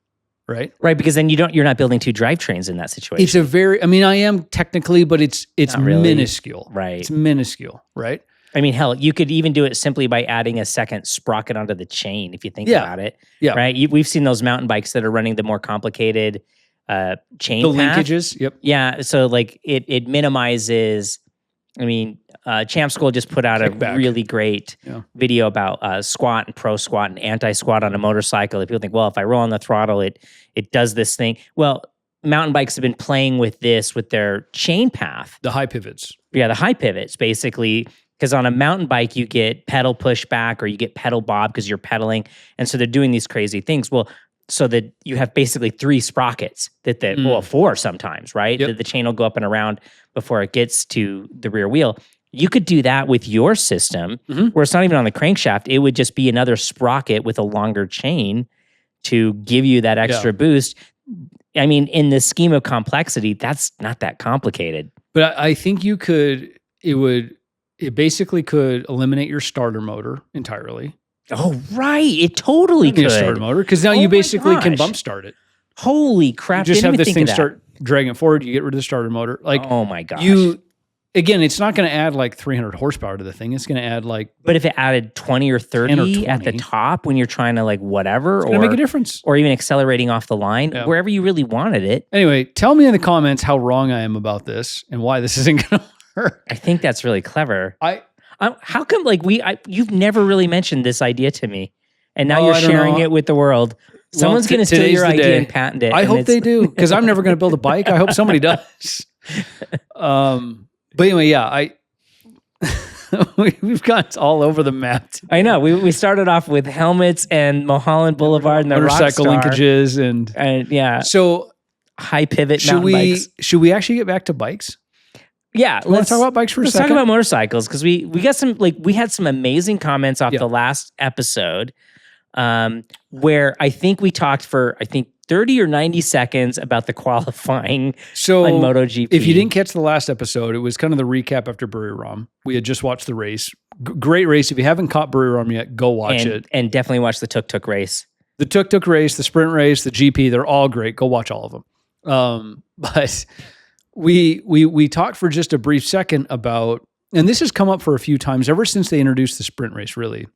[SPEAKER 1] right?
[SPEAKER 2] Right, because then you're not building two drivetrains in that situation.
[SPEAKER 1] It's I am technically, but it's really minuscule.
[SPEAKER 2] Right.
[SPEAKER 1] It's minuscule, right?
[SPEAKER 2] I mean, hell, you could even do it simply by adding a second sprocket onto the chain if you think about it.
[SPEAKER 1] Yeah.
[SPEAKER 2] Right? We've seen those mountain bikes that are running the more complicated chain path.
[SPEAKER 1] Linkages, yep.
[SPEAKER 2] Yeah, so like it minimizes. I mean, Champ School just put out
[SPEAKER 1] Kickback.
[SPEAKER 2] A really great video about squat and pro squat and anti-squat on a motorcycle. That people think, well, if I roll on the throttle, it does this thing. Well, mountain bikes have been playing with this with their chain path.
[SPEAKER 1] The high pivots.
[SPEAKER 2] Yeah, the high pivots, basically. Because on a mountain bike, you get pedal pushback or you get pedal bob because you're pedaling. And so they're doing these crazy things. Well, so that you have basically 3 sprockets well, 4 sometimes, right?
[SPEAKER 1] Yep.
[SPEAKER 2] The chain will go up and around before it gets to the rear wheel. You could do that with your system where it's not even on the crankshaft. It would just be another sprocket with a longer chain to give you that extra boost. I mean, in the scheme of complexity, that's not that complicated.
[SPEAKER 1] But I think it basically could eliminate your starter motor entirely.
[SPEAKER 2] Oh, right. It totally could.
[SPEAKER 1] A starter motor, because now you basically can bump start it.
[SPEAKER 2] Holy crap.
[SPEAKER 1] You just have this thing
[SPEAKER 2] start
[SPEAKER 1] start dragging it forward, you get rid of the starter motor. Like,
[SPEAKER 2] oh my gosh.
[SPEAKER 1] Again, it's not going to add like 300 horsepower to the thing. It's going to add like...
[SPEAKER 2] But if it added 20 or 30 at the top when you're trying to like whatever...
[SPEAKER 1] It's going to make a difference.
[SPEAKER 2] Or even accelerating off the line, wherever you really wanted it.
[SPEAKER 1] Anyway, tell me in the comments how wrong I am about this and why this isn't going to work.
[SPEAKER 2] I think that's really clever. How come like you've never really mentioned this idea to me, and now you're sharing it with the world? Someone's going to steal your idea and patent it.
[SPEAKER 1] I hope they do, because I'm never going to build a bike. I hope somebody does. But anyway, we've got all over the map today.
[SPEAKER 2] I know. We started off with helmets and Mulholland Boulevard and the
[SPEAKER 1] motorcycle
[SPEAKER 2] Rockstar.
[SPEAKER 1] linkages and
[SPEAKER 2] yeah.
[SPEAKER 1] So
[SPEAKER 2] high pivot mountain bikes.
[SPEAKER 1] Should we actually get back to bikes?
[SPEAKER 2] Yeah,
[SPEAKER 1] Let's talk about bikes for a
[SPEAKER 2] let's
[SPEAKER 1] second.
[SPEAKER 2] talk about motorcycles because we got some we had some amazing comments off the last episode, where I think we talked for 30 or 90 seconds about the qualifying on MotoGP.
[SPEAKER 1] If you didn't catch the last episode, it was kind of the recap after Buriram. We had just watched the race. Great race. If you haven't caught Buriram yet, go watch it.
[SPEAKER 2] And definitely watch the tuk-tuk race.
[SPEAKER 1] The tuk-tuk race, the sprint race, the GP, they're all great. Go watch all of them. But we talked for just a brief second about, and this has come up for a few times ever since they introduced the sprint race, really,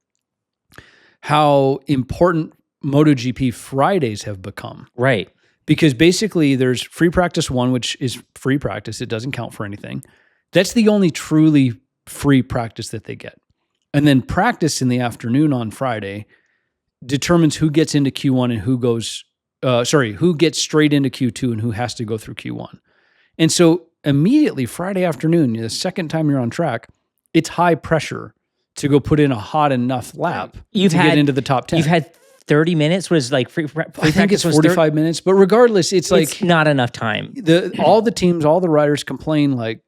[SPEAKER 1] how important MotoGP Fridays have become.
[SPEAKER 2] Right.
[SPEAKER 1] Because basically there's free practice 1, which is free practice. It doesn't count for anything. That's the only truly free practice that they get. And then practice in the afternoon on Friday determines who gets into Q1 and who gets straight into Q2 and who has to go through Q1. And so immediately Friday afternoon, the second time you're on track, it's high pressure to go put in a hot enough lap to get into the top 10.
[SPEAKER 2] You've had 30 minutes was like free
[SPEAKER 1] I think it's 45 minutes, but regardless, it's like
[SPEAKER 2] not enough time.
[SPEAKER 1] All the teams, all the riders complain like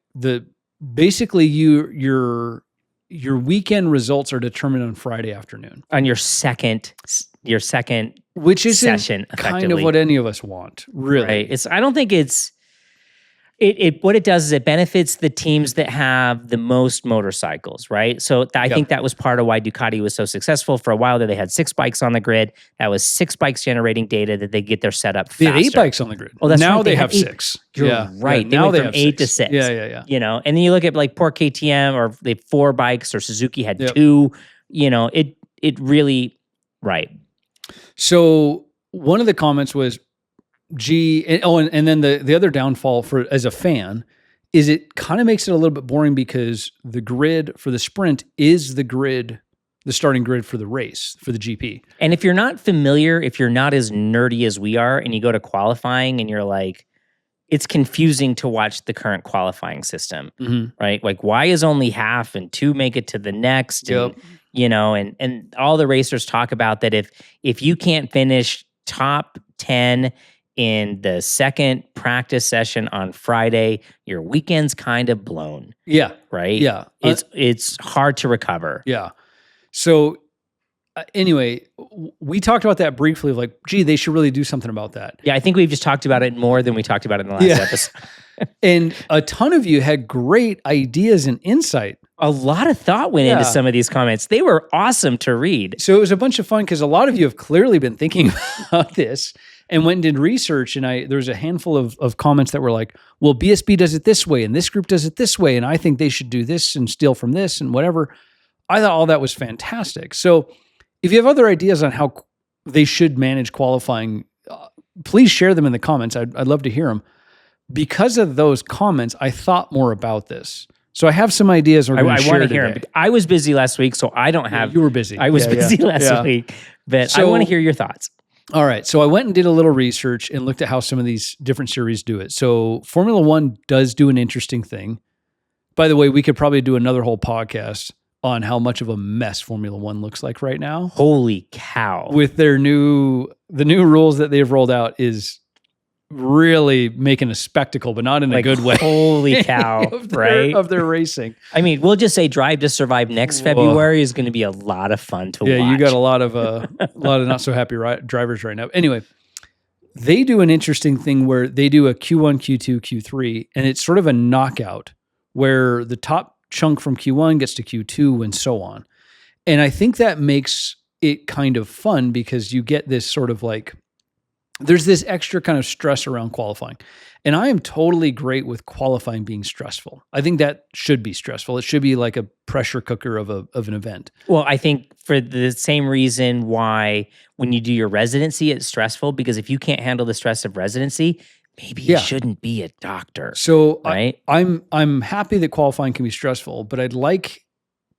[SPEAKER 1] basically your weekend results are determined on Friday afternoon.
[SPEAKER 2] On your second
[SPEAKER 1] which isn't
[SPEAKER 2] session,
[SPEAKER 1] kind of what any of us want, really.
[SPEAKER 2] Right. I don't think it's what it does is it benefits the teams that have the most motorcycles, right? So I think that was part of why Ducati was so successful. For a while there, they had 6 bikes on the grid. That was 6 bikes generating data that they get their setup faster.
[SPEAKER 1] They had 8 bikes on the grid.
[SPEAKER 2] Oh, that's
[SPEAKER 1] now
[SPEAKER 2] right.
[SPEAKER 1] they have 6.
[SPEAKER 2] You're right. They
[SPEAKER 1] now
[SPEAKER 2] went
[SPEAKER 1] they
[SPEAKER 2] from
[SPEAKER 1] have
[SPEAKER 2] 8 to 6.
[SPEAKER 1] Yeah.
[SPEAKER 2] You know, and then you look at like poor KTM, or they have 4 bikes, or Suzuki had 2. You know, it really right.
[SPEAKER 1] So one of the comments was, and then the other downfall as a fan is it kind of makes it a little bit boring because the grid for the sprint is the starting grid for the race, for the GP.
[SPEAKER 2] And if you're not familiar, if you're not as nerdy as we are, and you go to qualifying and you're like, it's confusing to watch the current qualifying system, right? Like, why is only half and 2 make it to the next? And, you know, and all the racers talk about that if you can't finish top 10 in the second practice session on Friday, your weekend's kind of blown.
[SPEAKER 1] Yeah.
[SPEAKER 2] Right?
[SPEAKER 1] Yeah.
[SPEAKER 2] It's hard to recover.
[SPEAKER 1] Yeah. So anyway, we talked about that briefly, like, gee, they should really do something about that.
[SPEAKER 2] Yeah, I think we've just talked about it more than we talked about it in the last episode.
[SPEAKER 1] And a ton of you had great ideas and insight.
[SPEAKER 2] A lot of thought went into some of these comments. They were awesome to read.
[SPEAKER 1] So it was a bunch of fun because a lot of you have clearly been thinking about this and went and did research. And there was a handful of comments that were like, well, BSB does it this way and this group does it this way. And I think they should do this and steal from this and whatever. I thought all that was fantastic. So if you have other ideas on how they should manage qualifying, please share them in the comments. I'd love to hear them. Because of those comments, I thought more about this. So I have some ideas. I want to hear them.
[SPEAKER 2] I was busy last week, so I don't have.
[SPEAKER 1] You were busy.
[SPEAKER 2] I was busy last week, but I want to hear your thoughts.
[SPEAKER 1] All right. So I went and did a little research and looked at how some of these different series do it. So Formula One does do an interesting thing. By the way, we could probably do another whole podcast on how much of a mess Formula One looks like right now.
[SPEAKER 2] Holy cow.
[SPEAKER 1] With the new rules that they've rolled out is really making a spectacle, but not in a good way.
[SPEAKER 2] Holy cow, right?
[SPEAKER 1] Of their racing.
[SPEAKER 2] I mean, we'll just say Drive to Survive next February is going to be a lot of fun to watch.
[SPEAKER 1] Yeah, you got a lot of not so happy drivers right now. Anyway, they do an interesting thing where they do a Q1, Q2, Q3, and it's sort of a knockout where the top chunk from Q1 gets to Q2 and so on. And I think that makes it kind of fun because you get this sort of like, there's this extra kind of stress around qualifying. And I am totally great with qualifying being stressful. I think that should be stressful. It should be like a pressure cooker of an event.
[SPEAKER 2] Well, I think for the same reason why when you do your residency, it's stressful, because if you can't handle the stress of residency, maybe you shouldn't be a doctor.
[SPEAKER 1] So
[SPEAKER 2] right?
[SPEAKER 1] I'm happy that qualifying can be stressful, but I'd like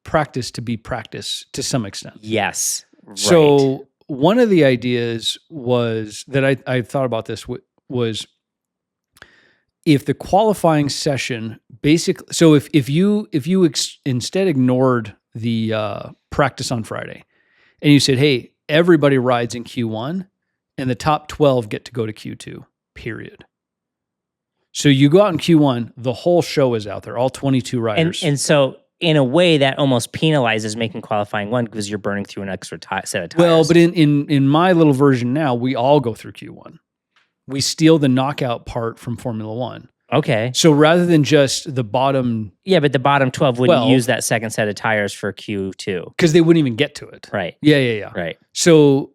[SPEAKER 1] practice to be practice to some extent.
[SPEAKER 2] Yes. Right.
[SPEAKER 1] So one of the ideas was that I thought about this was if the qualifying session basically, so if you instead ignored the practice on Friday and you said, hey, everybody rides in Q1 and the top 12 get to go to Q2, period. So you go out in Q1, the whole show is out there, all 22 riders.
[SPEAKER 2] And so in a way that almost penalizes making qualifying one because you're burning through an extra set of tires.
[SPEAKER 1] Well, but in my little version now, we all go through Q1. We steal the knockout part from Formula One.
[SPEAKER 2] Okay.
[SPEAKER 1] So rather than just the bottom...
[SPEAKER 2] Yeah, but the bottom 12 wouldn't use that second set of tires for Q2.
[SPEAKER 1] Because they wouldn't even get to it.
[SPEAKER 2] Right.
[SPEAKER 1] Yeah.
[SPEAKER 2] Right.
[SPEAKER 1] So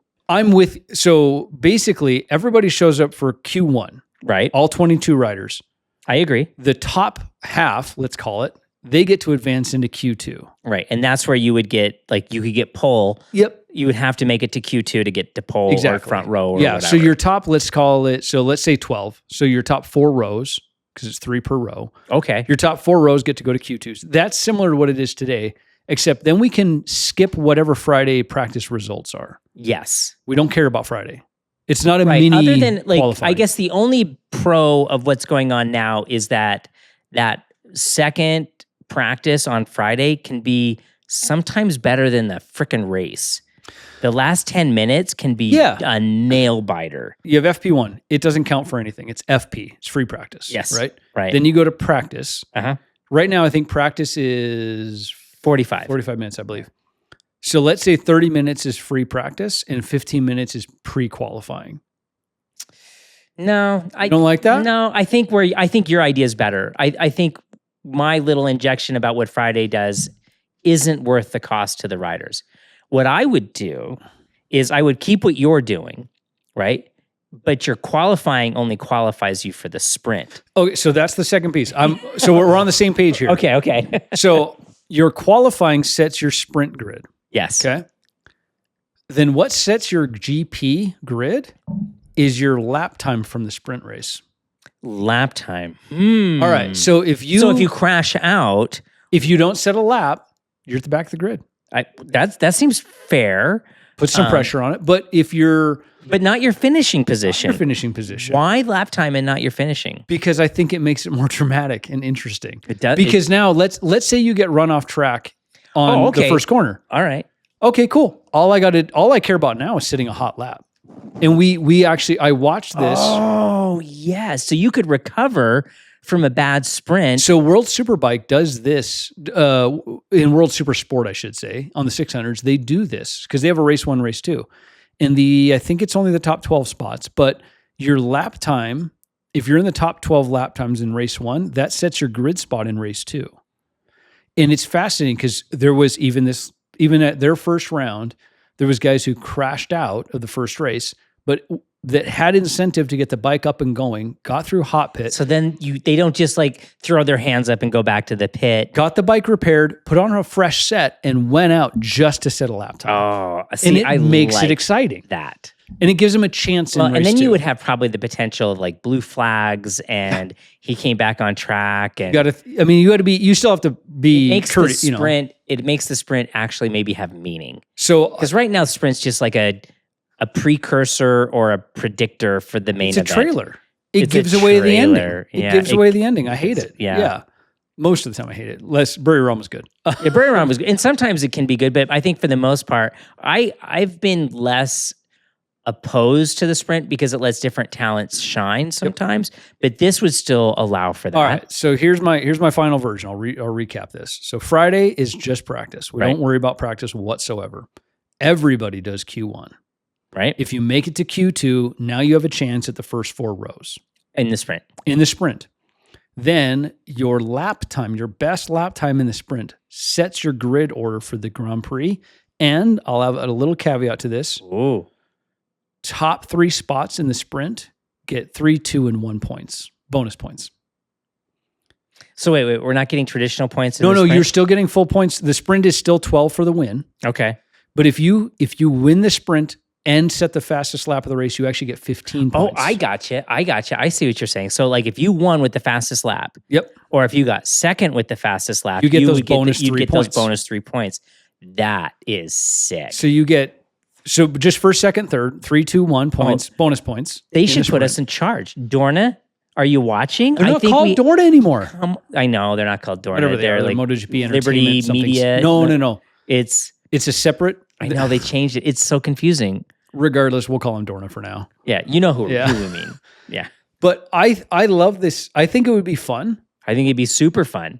[SPEAKER 1] so basically everybody shows up for Q1.
[SPEAKER 2] Right.
[SPEAKER 1] All 22 riders.
[SPEAKER 2] I agree.
[SPEAKER 1] The top half, let's call it, they get to advance into Q2.
[SPEAKER 2] Right. And that's where you would get, like, you could get pole.
[SPEAKER 1] Yep.
[SPEAKER 2] You would have to make it to Q2 to get to pole or front row or whatever.
[SPEAKER 1] So your top, let's call it, so let's say 12. So your top 4 rows, because it's 3 per row.
[SPEAKER 2] Okay.
[SPEAKER 1] Your top 4 rows get to go to Q2s. That's similar to what it is today, except then we can skip whatever Friday practice results are.
[SPEAKER 2] Yes.
[SPEAKER 1] We don't care about Friday. It's not a mini
[SPEAKER 2] Other than, like,
[SPEAKER 1] qualifying.
[SPEAKER 2] I guess the only pro of what's going on now is that second practice on Friday can be sometimes better than the frickin' race. The last 10 minutes can be a nail biter.
[SPEAKER 1] You have FP1. It doesn't count for anything. It's FP. It's free practice.
[SPEAKER 2] Yes.
[SPEAKER 1] Right?
[SPEAKER 2] Right.
[SPEAKER 1] Then you go to practice.
[SPEAKER 2] Uh-huh.
[SPEAKER 1] Right now, I think practice is
[SPEAKER 2] 45
[SPEAKER 1] minutes, I believe. So let's say 30 minutes is free practice and 15 minutes is pre-qualifying.
[SPEAKER 2] No.
[SPEAKER 1] You don't like that?
[SPEAKER 2] No, I think your idea is better. I think my little injection about what Friday does isn't worth the cost to the riders. What I would do is I would keep what you're doing, right? But your qualifying only qualifies you for the sprint.
[SPEAKER 1] Okay, so that's the second piece. So we're on the same page here.
[SPEAKER 2] Okay.
[SPEAKER 1] So your qualifying sets your sprint grid.
[SPEAKER 2] Yes.
[SPEAKER 1] Okay. Then what sets your GP grid is your lap time from the sprint race.
[SPEAKER 2] Lap time.
[SPEAKER 1] All right. So if you
[SPEAKER 2] crash out,
[SPEAKER 1] if you don't set a lap, you're at the back of the grid.
[SPEAKER 2] That seems fair.
[SPEAKER 1] Put some pressure on it. But if you're...
[SPEAKER 2] But not your finishing position.
[SPEAKER 1] Your finishing position.
[SPEAKER 2] Why lap time and not your finishing?
[SPEAKER 1] Because I think it makes it more dramatic and interesting.
[SPEAKER 2] It does.
[SPEAKER 1] Because now let's say you get run off track on the first corner.
[SPEAKER 2] All right.
[SPEAKER 1] Okay, cool. All I care about now is sitting a hot lap. And I watched this.
[SPEAKER 2] Oh, yes. So you could recover from a bad sprint.
[SPEAKER 1] So World Superbike does this in World Super Sport, I should say, on the 600s. They do this because they have a race 1, race 2. And I think it's only the top 12 spots, but your lap time, if you're in the top 12 lap times in race 1, that sets your grid spot in race 2. And it's fascinating because there was even at their first round, there was guys who crashed out of the first race, but that had incentive to get the bike up and going, got through hot pit.
[SPEAKER 2] So then they don't just like throw their hands up and go back to the pit.
[SPEAKER 1] Got the bike repaired, put on a fresh set, and went out just to set a lap time.
[SPEAKER 2] Oh, see,
[SPEAKER 1] and it makes
[SPEAKER 2] like
[SPEAKER 1] it exciting.
[SPEAKER 2] That.
[SPEAKER 1] And it gives them a chance in race
[SPEAKER 2] and then
[SPEAKER 1] 2.
[SPEAKER 2] you would have probably the potential of like blue flags and he came back on track. And
[SPEAKER 1] you still have to be courteous.
[SPEAKER 2] It makes the sprint actually maybe have meaning.
[SPEAKER 1] So,
[SPEAKER 2] because right now the sprint's just like a precursor or a predictor for the main event.
[SPEAKER 1] It's a trailer. It gives away the ending. It gives away the ending. I hate it.
[SPEAKER 2] Yeah.
[SPEAKER 1] Most of the time I hate it. Burry Run was good.
[SPEAKER 2] Burry Run was good. And sometimes it can be good, but I think for the most part, I've been less opposed to the sprint because it lets different talents shine sometimes, but this would still allow for that.
[SPEAKER 1] All right. So here's my final version. I'll recap this. So Friday is just practice. We don't worry about practice whatsoever. Everybody does Q1.
[SPEAKER 2] Right.
[SPEAKER 1] If you make it to Q2, now you have a chance at the first 4 rows.
[SPEAKER 2] In the sprint.
[SPEAKER 1] Then your lap time, your best lap time in the sprint, sets your grid order for the Grand Prix. And I'll have a little caveat to this.
[SPEAKER 2] Ooh.
[SPEAKER 1] Top 3 spots in the sprint get 3, 2, and 1 points, bonus points.
[SPEAKER 2] So wait, we're not getting traditional points?
[SPEAKER 1] No, you're still getting full points. The sprint is still 12 for the win.
[SPEAKER 2] Okay.
[SPEAKER 1] But if you win the sprint and set the fastest lap of the race, you actually get 15 points.
[SPEAKER 2] Oh, I gotcha. I see what you're saying. So like if you won with the fastest lap,
[SPEAKER 1] yep,
[SPEAKER 2] or if you got second with the fastest lap,
[SPEAKER 1] you get those bonus 3 points.
[SPEAKER 2] Those bonus 3 points. That is sick.
[SPEAKER 1] So just first, second, third, 3, 2, 1 points, bonus points.
[SPEAKER 2] They should put us in charge. Dorna, are you watching?
[SPEAKER 1] They're not called Dorna anymore.
[SPEAKER 2] I know they're not called Dorna.
[SPEAKER 1] Whatever
[SPEAKER 2] they're
[SPEAKER 1] like MotoGP
[SPEAKER 2] Liberty Media.
[SPEAKER 1] No.
[SPEAKER 2] It's
[SPEAKER 1] a separate.
[SPEAKER 2] I know they changed it. It's so confusing.
[SPEAKER 1] Regardless, we'll call him Dorna for now.
[SPEAKER 2] Yeah, you know who we mean. Yeah.
[SPEAKER 1] But I love this. I think it would be fun.
[SPEAKER 2] I think it'd be super fun.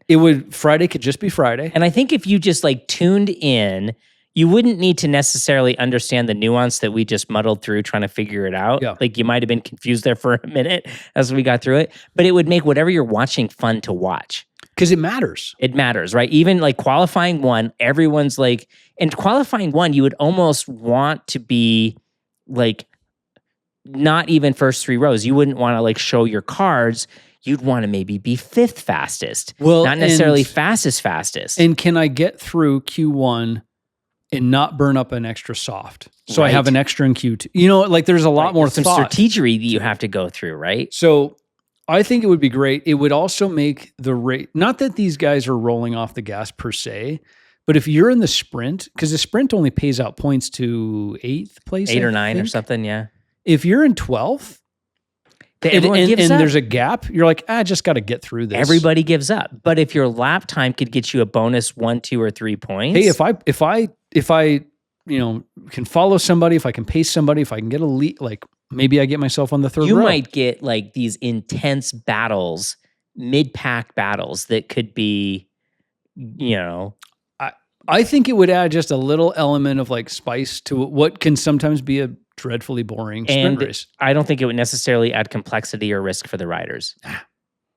[SPEAKER 1] Friday could just be Friday.
[SPEAKER 2] And I think if you just like tuned in, you wouldn't need to necessarily understand the nuance that we just muddled through trying to figure it out.
[SPEAKER 1] Yeah.
[SPEAKER 2] Like you might have been confused there for a minute as we got through it, but it would make whatever you're watching fun to watch.
[SPEAKER 1] Because it matters.
[SPEAKER 2] It matters, right? Even like qualifying one, everyone's like, and qualifying one, you would almost want to be like, not even first three rows. You wouldn't want to like show your cards. You'd want to maybe be fifth fastest.
[SPEAKER 1] Well,
[SPEAKER 2] not necessarily fastest.
[SPEAKER 1] And can I get through Q1 and not burn up an extra soft? So I
[SPEAKER 2] Right.
[SPEAKER 1] have an extra in Q2. You know, like there's a lot more
[SPEAKER 2] some
[SPEAKER 1] thought.
[SPEAKER 2] strategery that you have to go through, right?
[SPEAKER 1] So I think it would be great. It would also make the rate, not that these guys are rolling off the gas per se, but if you're in the sprint, because the sprint only pays out points to 8th place.
[SPEAKER 2] 8 or
[SPEAKER 1] I
[SPEAKER 2] 9 or
[SPEAKER 1] think.
[SPEAKER 2] something, yeah.
[SPEAKER 1] If you're in 12th
[SPEAKER 2] Everyone
[SPEAKER 1] and
[SPEAKER 2] gives up.
[SPEAKER 1] there's a gap, you're like, I just got to get through this.
[SPEAKER 2] Everybody gives up. But if your lap time could get you a bonus 1, 2, or 3 points.
[SPEAKER 1] Hey, if I can follow somebody, if I can pace somebody, if I can get a lead, like maybe I get myself on the third
[SPEAKER 2] you
[SPEAKER 1] row.
[SPEAKER 2] might get like these intense battles, mid-pack battles that could be,
[SPEAKER 1] I think it would add just a little element of like spice to what can sometimes be a dreadfully boring sprint
[SPEAKER 2] and
[SPEAKER 1] race.
[SPEAKER 2] I don't think it would necessarily add complexity or risk for the riders.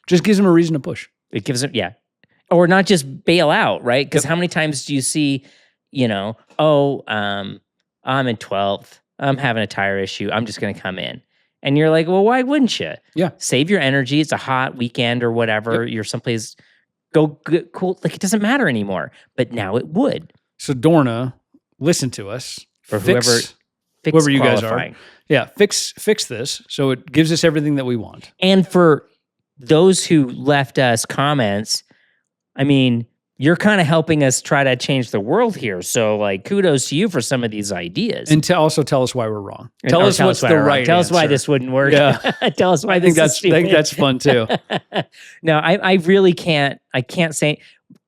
[SPEAKER 1] Just gives them a reason to push.
[SPEAKER 2] It gives them, yeah. Or not just bail out, right? Because how many times do you see, I'm in 12th. I'm having a tire issue. I'm just going to come in. And you're like, well, why wouldn't you?
[SPEAKER 1] Yeah.
[SPEAKER 2] Save your energy. It's a hot weekend or whatever. You're someplace, go get cool. Like it doesn't matter anymore. But now it would.
[SPEAKER 1] So Dorna, listen to us.
[SPEAKER 2] Or
[SPEAKER 1] Fix whoever you guys are. Yeah, fix this so it gives us everything that we want.
[SPEAKER 2] And for those who left us comments, I mean, you're kind of helping us try to change the world here. So, like, kudos to you for some of these ideas.
[SPEAKER 1] And to also tell us why we're wrong.
[SPEAKER 2] Tell us what's the right Tell us why
[SPEAKER 1] answer.
[SPEAKER 2] this wouldn't work.
[SPEAKER 1] Yeah.
[SPEAKER 2] Tell us why
[SPEAKER 1] I
[SPEAKER 2] this
[SPEAKER 1] think
[SPEAKER 2] is stupid.
[SPEAKER 1] that's fun too.
[SPEAKER 2] No, I really can't. I can't say.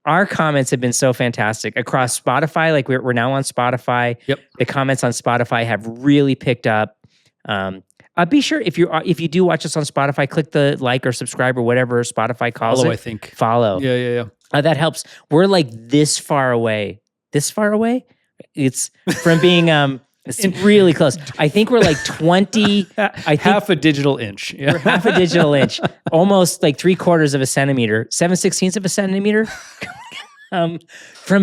[SPEAKER 2] Our comments have been so fantastic across Spotify. Like we're now on Spotify.
[SPEAKER 1] Yep.
[SPEAKER 2] The comments on Spotify have really picked up. Be sure if you do watch us on Spotify, click the like or subscribe or whatever Spotify calls
[SPEAKER 1] Follow,
[SPEAKER 2] it.
[SPEAKER 1] I think.
[SPEAKER 2] Follow.
[SPEAKER 1] Yeah.
[SPEAKER 2] That helps. We're like this far away. This far away? It's from being it's really close. I think we're like 20. I think
[SPEAKER 1] half a digital inch. Yeah.
[SPEAKER 2] we're half a digital inch, almost like 3/4 of a centimeter, 7/16 of a centimeter. From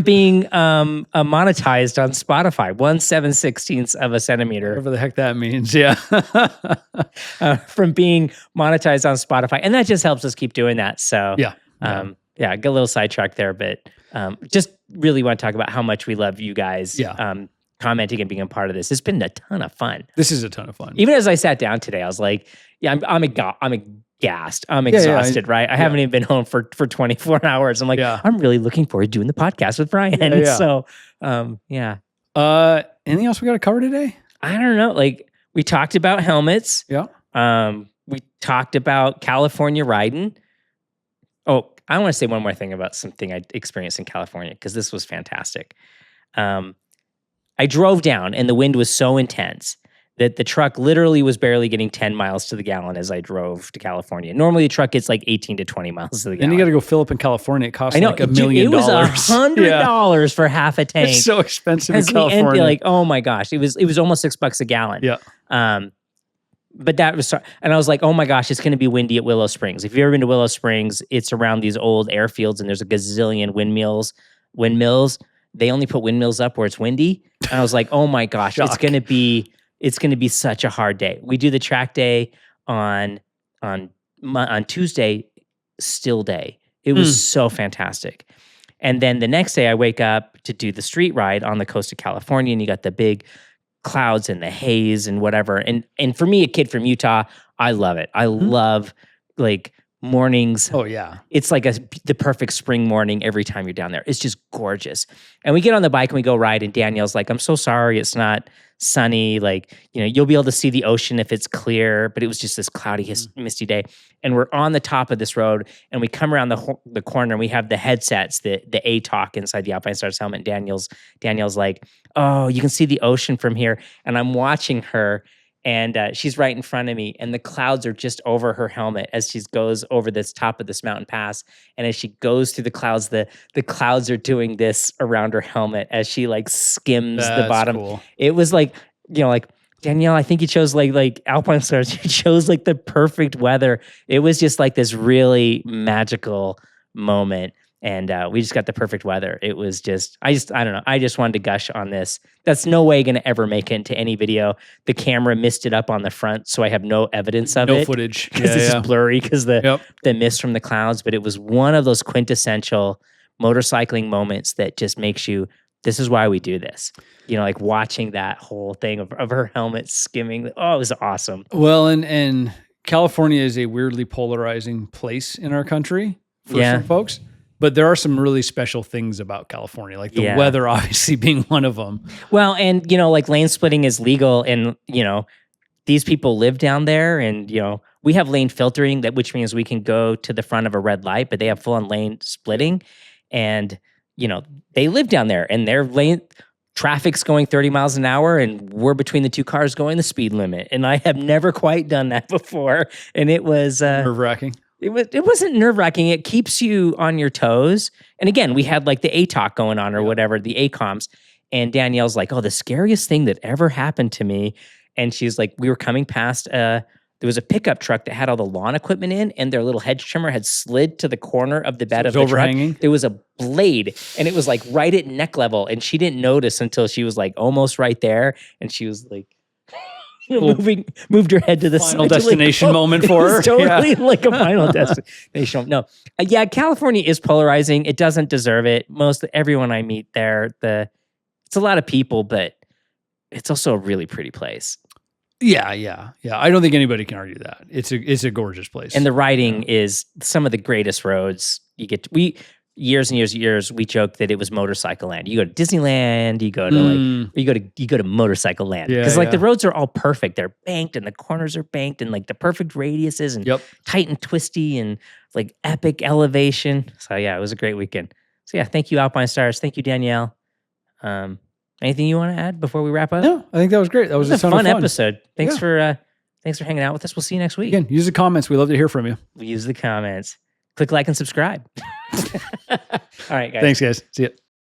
[SPEAKER 2] being monetized on Spotify, 1/7/16 of a centimeter.
[SPEAKER 1] Whatever the heck that means. Yeah.
[SPEAKER 2] From being monetized on Spotify, and that just helps us keep doing that. So
[SPEAKER 1] Yeah.
[SPEAKER 2] I got a little sidetracked there, but just really want to talk about how much we love you guys.
[SPEAKER 1] Yeah.
[SPEAKER 2] Commenting and being a part of this. It's been a ton of fun.
[SPEAKER 1] This is a ton of fun.
[SPEAKER 2] Even as I sat down today, I was like, "Yeah, I'm aghast. I'm exhausted. Right? I haven't even been home for 24 hours. I'm like, I'm really looking forward to doing the podcast with Brian.
[SPEAKER 1] Yeah.
[SPEAKER 2] So,
[SPEAKER 1] anything else we got to cover today?
[SPEAKER 2] I don't know. Like we talked about helmets.
[SPEAKER 1] Yeah.
[SPEAKER 2] We talked about California riding. Oh, I want to say one more thing about something I experienced in California because this was fantastic. I drove down and the wind was so intense that the truck literally was barely getting 10 miles to the gallon as I drove to California. Normally the truck gets like 18 to 20 miles to the gallon.
[SPEAKER 1] And you got to go fill up in California. It costs
[SPEAKER 2] I know,
[SPEAKER 1] like $1 million.
[SPEAKER 2] It was $100 for half a tank.
[SPEAKER 1] It's so expensive in
[SPEAKER 2] As we ended,
[SPEAKER 1] California.
[SPEAKER 2] like, oh my gosh, it was almost $6 a gallon.
[SPEAKER 1] Yeah.
[SPEAKER 2] But that was, and I was like, oh my gosh, it's going to be windy at Willow Springs. If you've ever been to Willow Springs, it's around these old airfields and there's a gazillion windmills. They only put windmills up where it's windy. And I was like, oh my gosh, it's going to be such a hard day. We do the track day on Tuesday, still day. It was so fantastic. And then the next day I wake up to do the street ride on the coast of California and you got the big clouds and the haze and whatever. And for me, a kid from Utah, I love it. I love like mornings.
[SPEAKER 1] Oh yeah.
[SPEAKER 2] It's like the perfect spring morning every time you're down there. It's just gorgeous. And we get on the bike and we go ride and Danielle's like, I'm so sorry it's not sunny. Like, you'll be able to see the ocean if it's clear, but it was just this cloudy, misty day. And we're on the top of this road and we come around the corner and we have the headsets, the A talk inside the Alpinestars helmet. And Danielle's like, oh, you can see the ocean from here. And I'm watching her And she's right in front of me, and the clouds are just over her helmet as she goes over this top of this mountain pass. And as she goes through the clouds are doing this around her helmet as she like skims the bottom.
[SPEAKER 1] Cool.
[SPEAKER 2] It was like, like, Danielle, I think you chose like Alpinestars. You chose like the perfect weather. It was just like this really magical moment. And we just got the perfect weather. It was just, I don't know. I just wanted to gush on this. That's no way going to ever make it into any video. The camera missed it up on the front, so I have no evidence of it.
[SPEAKER 1] No footage.
[SPEAKER 2] Because it's just blurry because the mist from the clouds. But it was one of those quintessential motorcycling moments that just makes you, this is why we do this. Like watching that whole thing of her helmet skimming. Oh, it was awesome.
[SPEAKER 1] Well, and California is a weirdly polarizing place in our country for some folks. But there are some really special things about California, like the weather obviously being one of them.
[SPEAKER 2] Well, and, like lane splitting is legal, and, these people live down there, and, we have lane filtering, which means we can go to the front of a red light, but they have full-on lane splitting. And, they live down there, and their lane traffic's going 30 miles an hour, and we're between the two cars going the speed limit. And I have never quite done that before. And it was
[SPEAKER 1] nerve-wracking.
[SPEAKER 2] It wasn't nerve-wracking. It keeps you on your toes. And again, we had like the ATOC going on or whatever, the ACOMs. And Danielle's like, oh, the scariest thing that ever happened to me. And she's like, we were coming past, there was a pickup truck that had all the lawn equipment in, and their little hedge trimmer had slid to the corner of the bed of the
[SPEAKER 1] overhanging.
[SPEAKER 2] Truck. There was a blade, and it was like right at neck level. And she didn't notice until she was like almost right there. And she was like, moved her head to the
[SPEAKER 1] final destination moment for her.
[SPEAKER 2] Totally like a final destination. No, California is polarizing. It doesn't deserve it. Everyone I meet there, it's a lot of people, but it's also a really pretty place.
[SPEAKER 1] Yeah. I don't think anybody can argue that. It's a gorgeous place,
[SPEAKER 2] and the riding is some of the greatest roads you get. Years and years, we joked that it was motorcycle land. You go to Disneyland, you go to you go to motorcycle land. Because the roads are all perfect. They're banked, and the corners are banked, and like the perfect radiuses, and tight and twisty, and like epic elevation. So it was a great weekend. So thank you, Alpinestars. Thank you, Danielle. Anything you want to add before we wrap up?
[SPEAKER 1] No, I think that was great. That was a fun
[SPEAKER 2] episode. Thanks for hanging out with us. We'll see you next week.
[SPEAKER 1] Again, use the comments. We love to hear from you.
[SPEAKER 2] We use the comments. Click like and subscribe. All right, guys.
[SPEAKER 1] Thanks, guys. See ya.